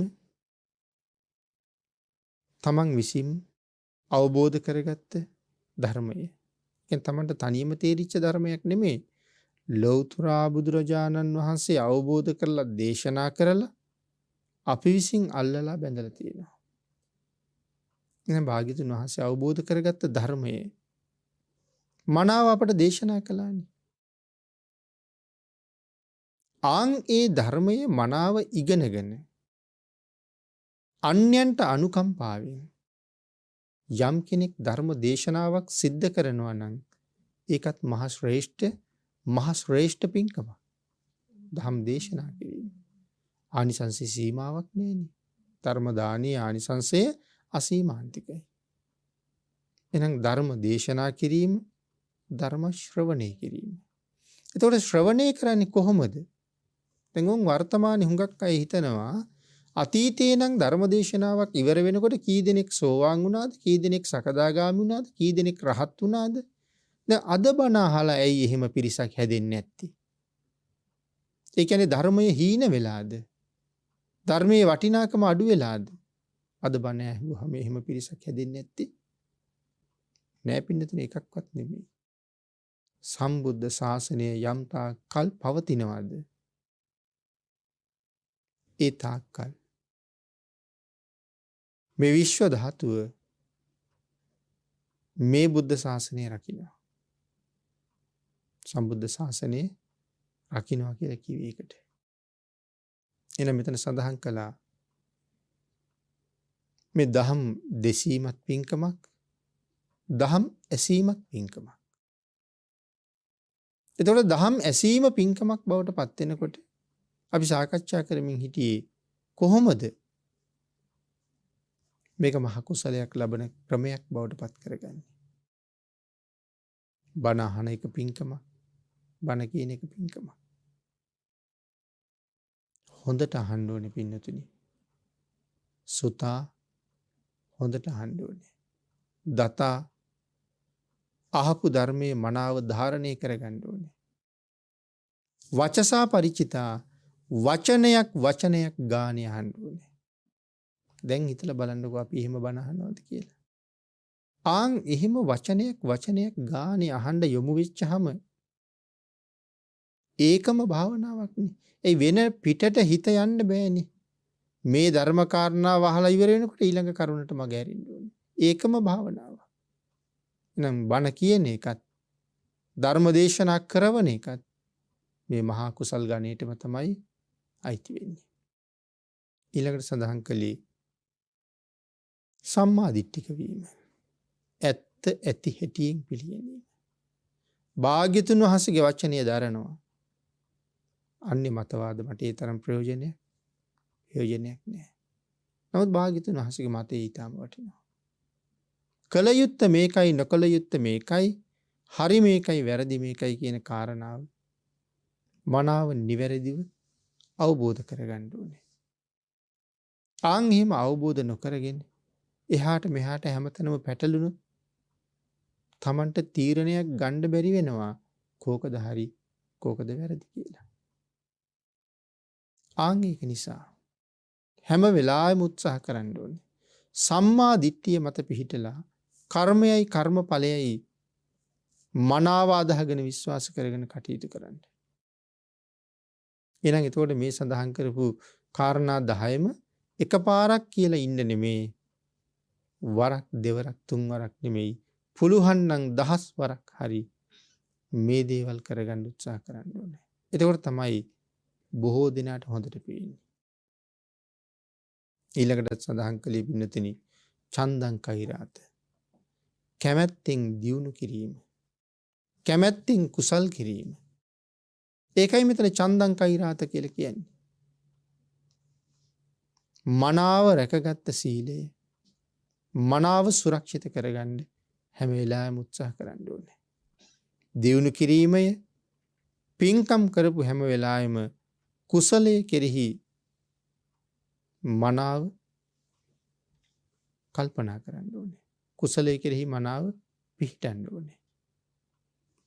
තමන් විසින් අවබෝධ කරගත්ත ධර්මය. කියන්නේ තමන්ට තනියම තේරිච්ච ධර්මයක් නෙමෙයි. ලෞතර බුදුරජාණන් වහන්සේ අවබෝධ කරලා දේශනා කරලා අපි විසින් අල්ලලා බැඳලා තියෙනවා. එහෙනම් භාග්‍යතුන් වහන්සේ අවබෝධ කරගත්ත ධර්මයේ මනාව අපට දේශනා කළානේ. ආන් ඒ ධර්මයේ මනාව ඉගෙනගෙන අන්‍යයන්ට අනුකම්පාවෙන් යම් කෙනෙක් ධර්ම දේශනාවක් සිද්ධ කරනවා නම් ඒකත් මහ ශ්‍රේෂ්ඨ පින්කමක්. ධම් දේශනා කිරීම. ආනිසංසයේ සීමාවක් නෑනේ. ධර්ම දානයේ ආනිසංසය අසීමාන්තිකයි. එහෙනම් ධර්ම දේශනා කිරීම, ධර්ම ශ්‍රවණය කිරීම. එතකොට ශ්‍රවණය කරන්නේ කොහොමද? දැන් උන් වර්තමානයේ හුඟක් අය හිතනවා අතීතේ නම් ධර්ම දේශනාවක් ඉවර වෙනකොට කී දෙනෙක් සෝවාන් වුණාද? කී දෙනෙක් සකදාගාමි වුණාද? කී දෙනෙක් රහත් වුණාද? දැන් අද බණ අහලා ඇයි එහෙම පිරිසක් හැදෙන්නේ නැත්තේ? ඒ කියන්නේ ධර්මයේ හීන වෙලාද? ධර්මයේ වටිනාකම අඩු වෙලාද? අද බණ ඇහුවහම එහෙම පිරිසක් හැදෙන්නේ නැත්තේ? නෑ පින්නතුනේ, එකක්වත් නෙමෙයි. සම්බුද්ධ ශාසනය යම් තාක් කල් පවතිනවාද? ඒ තාක් කල් මේ විශ්ව ධාතුව මේ බුද්ධ ශාසනය රකින්නවා. සම්බුද්ධ ශාසනය රකින්නවා කියලා කිව්වේ ඒකට. එන මෙතන සඳහන් කළා මේ දහම් දෙසීමත් පින්කමක්, දහම් ඇසීමත් පින්කමක්. එතකොට දහම් ඇසීම පින්කමක් බවට පත් වෙනකොට අපි සාකච්ඡා කරමින් හිටියේ කොහොමද මේක මහ කුසලයක් ලබන ක්‍රමයක් බවට පත් කරගන්නේ? බණ අහන එක පින්කමක්, බණ කියන එක පින්කමක්. හොඳට අහන්න ඕනේ පින්නතුනි. සුතා හොඳට අහන්න ඕනේ. දතා අහපු ධර්මයේ මනාව ධාරණය කරගන්න ඕනේ. වචසා පරිචිතා වචනයක් වචනයක් ගානේ අහන්න ඕනේ. දැන් හිතලා බලන්නකෝ අපි එහෙම බණ අහනවද කියලා. ආන් එහෙම වචනයක් වචනයක් ගානේ අහන්න යොමු වෙච්චහම ඒකම භාවනාවක් නේ. ඒ වෙන පිටට හිත යන්න බෑනේ. මේ ධර්ම කාරණාව අහලා ඉවර වෙනකොට ඊළඟ කරුණට මග ඇරින්න ඕනේ. ඒකම භාවනාව. එහෙනම් බණ කියන එකත් ධර්ම දේශනා කරවන එකත් මේ මහා කුසල් ගණේටම තමයි අයිති වෙන්නේ. ඊළඟට සඳහන් කළේ සම්මා දිට්ඨික වීම. ඇත්ත ඇති හැටියෙන් පිළිගැනීම. භාග්‍යතුන් වහන්සේගේ වචනය දරනවා. අන්නේ මතවාද මට ඒ තරම් ප්‍රයෝජනයක් නෑ. නමුත් භාග්‍යතුන් වහන්සේගේ මතය ඊටම වටිනවා. කල යුත්ත මේකයි, නොකල යුත්ත මේකයි, හරි මේකයි, වැරදි මේකයි කියන කාරණාව මනාව නිවැරදිව අවබෝධ කරගන්න ඕනේ. ආන් එහෙම අවබෝධ නොකරගෙන එහාට මෙහාට හැමතැනම පැටලුණොත් Tamanට තීරණයක් ගන්න බැරි වෙනවා කෝකද හරි කෝකද වැරදි කියලා. ආන් ඒක නිසා හැම වෙලාවෙම උත්සාහ කරන්න ඕනේ සම්මා දිට්ඨිය මත පිහිටලා කර්මයයි කර්මඵලයයි මනාව අදහගෙන විශ්වාස කරගෙන කටයුතු කරන්න. එහෙනම් එතකොට මේ සඳහන් කරපු කාරණා 10ම එකපාරක් කියලා ඉන්න නෙමේ. වරක් දෙවරක් තුන් වරක් නෙමෙයි. පුළුවන් නම් 10 වරක් හරි මේ දේවල් කරගන්න උත්සාහ කරන්න ඕනේ. එතකොට තමයි බොහෝ දිනකට හොඳට පේන්නේ. ඊළඟට සඳහන් කළේ පින්නතිනි චන්දං කෛරාත. කැමැත්තෙන් දියුණු කිරීම. කැමැත්තෙන් කුසල් කිරීම. ඒකයි මෙතන චන්දං කෛරාත කියලා කියන්නේ. මනාව රැකගත්ත සීලය මනාව සුරක්ෂිත කරගන්න හැම වෙලාවෙම උත්සාහ කරන්න ඕනේ. දියුණු කිරීමය පින්කම් කරපු හැම වෙලාවෙම කුසලයේ කෙරෙහි මනාව කල්පනා කරන්න ඕනේ. කුසලයේ කෙරෙහි මනාව පිහිටන්න ඕනේ.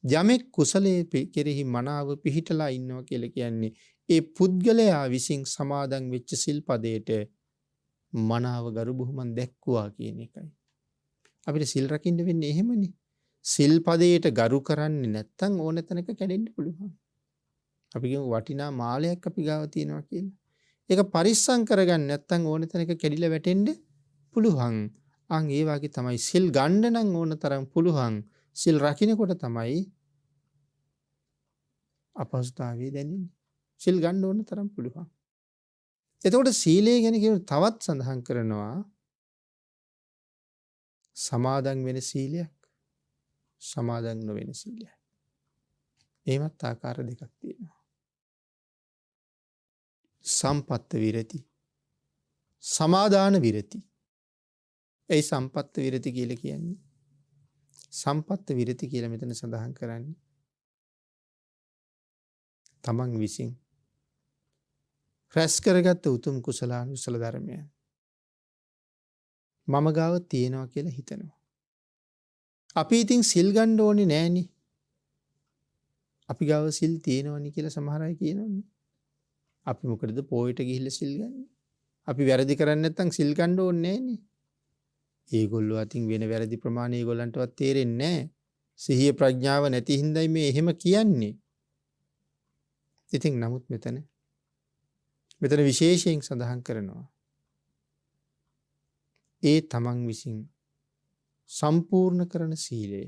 යමෙක් කුසලයේ කෙරෙහි මනාව පිහිටලා ඉන්නවා කියලා කියන්නේ ඒ පුද්ගලයා විසින් සමාදන් වෙච්ච සිල්පදයට මනාව ගරු බුහුමන් දැක්කුවා කියන එකයි. අපිට සිල් රකින්න වෙන්නේ එහෙමනේ. සිල්පදයට ගරු කරන්නේ නැත්නම් ඕන තැනක කැඩෙන්න පුළුවන්. අපි කියමු වටිනා මාලයක් අපි ගාව තියෙනවා කියලා. ඒක පරිස්සම් කරගන්න නැත්නම් ඕන තැනක කැඩිලා වැටෙන්න පුළුවන්. අන් ඒ වගේ තමයි සිල් ගන්න නම් ඕන තරම් පුළුවන්. සිල් රකින්නකොට තමයි අපහසුතාවය දැනෙන්නේ. සිල් ගන්න ඕන තරම් පුළුවන්. එතකොට සීලය ගැන කියන තවත් සඳහන් කරනවා සමාදන් වෙන සීලයක් සමාදන් නොවන සීලයක්. එහෙමත් ආකාර දෙකක් තියෙනවා. සම්පත්ත විරති. සමාදාන විරති. ඒ සම්පත්ත විරති කියලා කියන්නේ. සම්පත්ත විරති කියලා මෙතන සඳහන් කරන්නේ. තමන් විසින් රැස් කරගත්ත උතුම් කුසලානුසල ධර්මයන් මම ගාව තියෙනවා කියලා හිතනවා. අපි ඉතින් සිල් ගන්න ඕනේ නෑනේ. අපි ගාව සිල් තියෙනවනේ කියලා සමහර අය කියනවනේ. අපි මොකටද පොයට ගිහිල්ලා සිල් ගන්න? අපි වැරදි කරන්නේ නැත්නම් සිල් ගන්න ඕනේ නෑනේ. ඒගොල්ලෝ අතින් වෙන වැරදි ප්‍රමාණය ඒගොල්ලන්ටවත් තේරෙන්නේ නෑ. සිහිය ප්‍රඥාව නැති හින්දායි මේ එහෙම කියන්නේ. ඉතින් නමුත් මෙතන විශේෂයෙන් සඳහන් කරනවා. ඒ තමන් විසින් සම්පූර්ණ කරන සීලය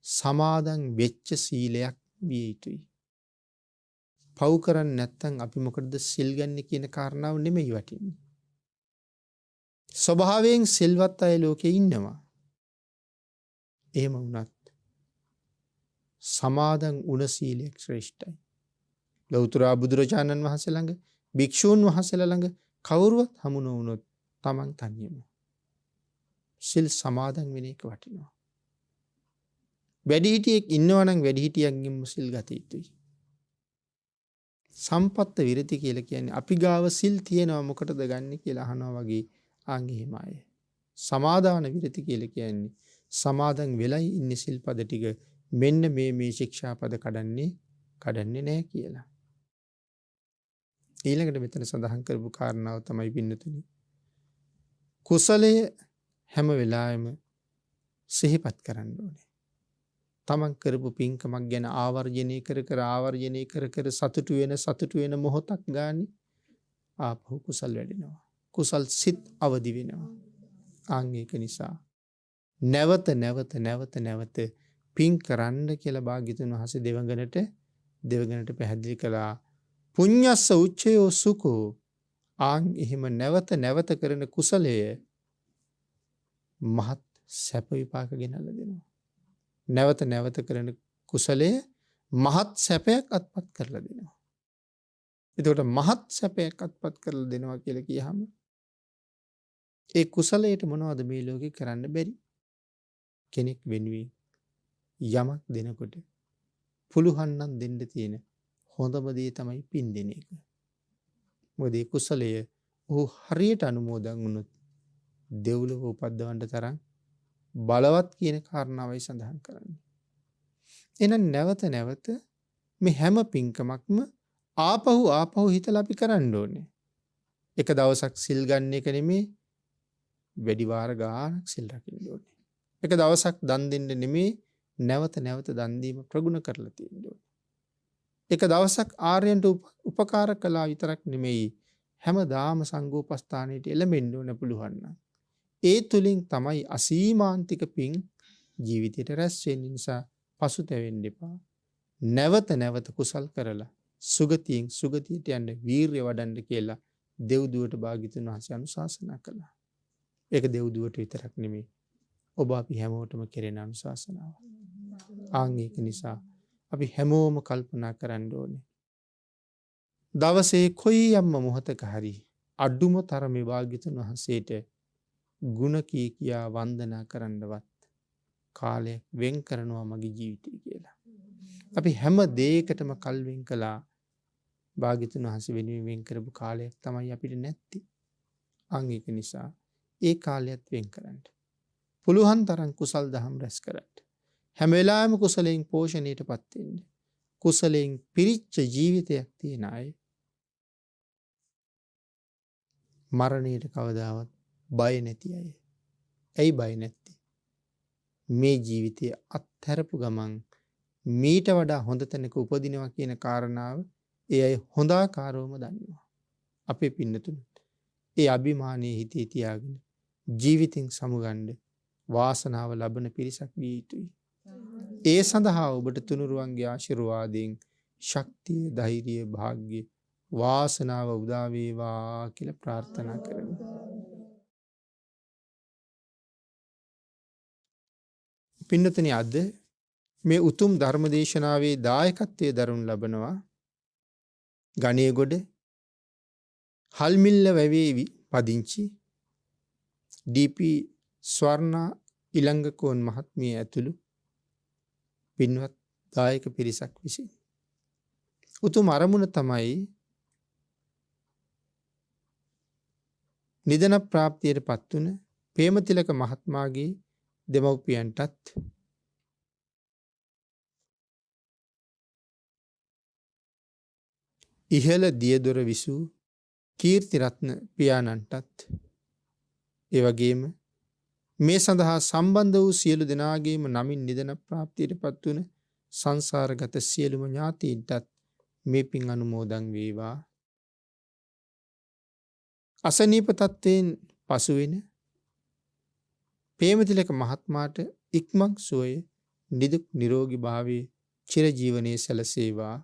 සමාදන් වෙච්ච සීලයක් විය යුතුයි. පව් කරන්නේ නැත්නම් අපි මොකටද සිල් ගන්න කියන කාරණාව නෙමෙයි වටින්නේ. ස්වභාවයෙන් සිල්වත් අය ලෝකේ ඉන්නවා. එහෙම වුණත් සමාදන් වුණ සීලයක් ශ්‍රේෂ්ඨයි. ලෞතර බුදුරජාණන් වහන්සේ ළඟ භික්ෂූන් වහන්සේලා ළඟ කවුරුවත් හමු නොවුනොත් තමන් තනියම සිල් සමාදන් වෙන එක වටිනවා. වැඩිහිටියෙක් ඉන්නවා නම් වැඩිහිටියන්ගෙන්ම සිල් ගත යුතුයි. සම්පත්ත විරති කියලා කියන්නේ අපි ගාව සිල් තියෙනවා මොකටද ගන්න කියලා අහනවා වගේ ආංගෙහිමයි. සමාදාන විරති කියලා කියන්නේ සමාදන් වෙලයි ඉන්නේ සිල්පද ටික මෙන්න මේ ශික්ෂාපද කඩන්නේ නැහැ කියලා. ඊළඟට මෙතන සඳහන් කරපු කාරණාව තමයි පින්නතුනි. කුසලය හැම වෙලාවෙම සිහිපත් කරන්න ඕනේ. තමන් කරපු පින්කමක් ගැන ආවර්ජනය කර සතුටු වෙන මොහොතක් ගානේ ආපහු කුසල් වැඩෙනවා. කුසල් සිත් අවදි වෙනවා. ආන් ඒක නිසා නැවත පින් කරන්න කියලා භාග්‍යතුන් වහන්සේ දෙවඟනට පැහැදිලි කළා. පුඤ්ඤස්ස උච්චයෝ සුඛෝ. ආන් එහෙම නැවත කරන කුසලය මහත් සැප විපාක ගෙනල්ලා දෙනවා. නැවත කරන කුසලය මහත් සැපයක් අත්පත් කරලා දෙනවා. එතකොට මහත් සැපයක් අත්පත් කරලා දෙනවා කියලා කියහම ඒ කුසලයට මොනවද මේ ලෝකේ කරන්න බැරි? කෙනෙක් වෙනුවෙන් යමක් දෙනකොට පුළුවන් නම් දෙන්න තියෙන හොඳම දේ තමයි පින් දෙන එක. මොකද ඒ කුසලය ඔහු හරියට අනුමෝදන් වුණොත් දෙව්ලොව උපද්දවන්න තරම් බලවත් කියන කාරණාවයි සඳහන් කරන්නේ. එහෙනම් නැවත මේ හැම පින්කමක්ම ආපහු හිතලා අපි කරන්න ඕනේ. එක දවසක් සිල් ගන්න එක නෙමෙයි වැඩි වාර ගානක් සිල් රකින්න ඕනේ. එක දවසක් දන් දෙන්න නෙමෙයි නැවත දන් දීම ප්‍රගුණ කරලා තියෙන්න ඕනේ. එක දවසක් ආර්යයන්ට උපකාර කළා විතරක් නෙමෙයි හැමදාම සංඝෝපස්ථානයට එළඹෙන්න ඕන පුළුවන් නම් ඒ තුලින් තමයි අසීමාන්තික පින් ජීවිතයට රැස් වෙන්න නිසා පසුතැවෙන්න එපා. නැවත කුසල් කරලා සුගතියෙන් සුගතියට යන්න වීරිය වඩන්න කියලා දෙව්දුවට භාග්‍යතුන් වහන්සේ අනුශාසනා කළා. ඒක දෙව්දුවට විතරක් නෙමෙයි ඔබ අපි හැමෝටම කෙරෙන අනුශාසනාවක්. ආන් ඒක නිසා අපි හැමෝම කල්පනා කරන්න ඕනේ. දවසේ කොයියම්ම මොහොතක හරි අඩුම තරමේ භාග්‍යතුන් වහන්සේට ගුණ කියා වන්දනා කරන්නවත් කාලයක් වෙන් කරනවා මගේ ජීවිතය කියලා. අපි හැම දෙයකටම කල් වෙන් කළා. භාග්‍යතුන් වහන්සේ වෙනුවෙන් වෙන් කරපු කාලයක් තමයි අපිට නැත්තේ. අන් ඒක නිසා ඒ කාලයත් වෙන් කරන්න. පුළුවන් තරම් කුසල් දහම් රැස් කරන්න. හැම වෙලාවෙම කුසලයෙන් පෝෂණයටපත් වෙන්න. කුසලයෙන් පිරිච්ච ජීවිතයක් තියන අය මරණයට කවදාවත් බය නැති අය. ඇයි බය නැත්තේ? මේ ජීවිතය අත්හැරපු ගමන් මීට වඩා හොඳ තැනක උපදිනවා කියන කාරණාව ඒ අය හොඳාකාරවම දන්නවා. අපේ පින්නතුනුත් ඒ අභිමානයේ හිතේ තියාගෙන ජීවිතින් සමුගන්න වාසනාව ලබන පිරිසක් විය යුතුයි. ඒ සඳහා ඔබට තුනුරුවන්ගේ ආශිර්වාදයෙන් ශක්තිය, ධෛර්යය, භාග්‍ය, වාසනාව උදා වේවා කියලා ප්‍රාර්ථනා කරමු. පින්නතුනි අද මේ උතුම් ධර්ම දේශනාවේ දායකත්වයේ දරනු ලබනවා ගණේගොඩ හල්මිල්ල වැවේවි පදිංචි ඩී.පී. ස්වර්ණා ඉලංගකෝන් මහත්මිය ඇතුළු පින්වත් දායක පිරිසක් විසින් උතුම් අරමුණ තමයි නිදන ප්‍රාප්තියට පත්වන ප්‍රේමතිලක මහත්මයාගේ දෙමව්පියන්ටත් ඉහළ දියදොර විසූ කීර්තිරත්න පියාණන්ටත් ඒ වගේම මේ සඳහා සම්බන්ධ වූ සියලු දෙනාගේම නමින් නිදන ප්‍රාප්තියට පත්වන සංසාරගත සියලුම ඥාතීන්ටත් මේ පින් අනුමෝදන් වේවා. අසනීප තත්ත්වයෙන් පසුවෙන ප්‍රේමතිලක මහත්මයාට ඉක්මන් සුවය නිදුක් නිරෝගී භාවයේ චිරජීවනයේ සැලසේවා.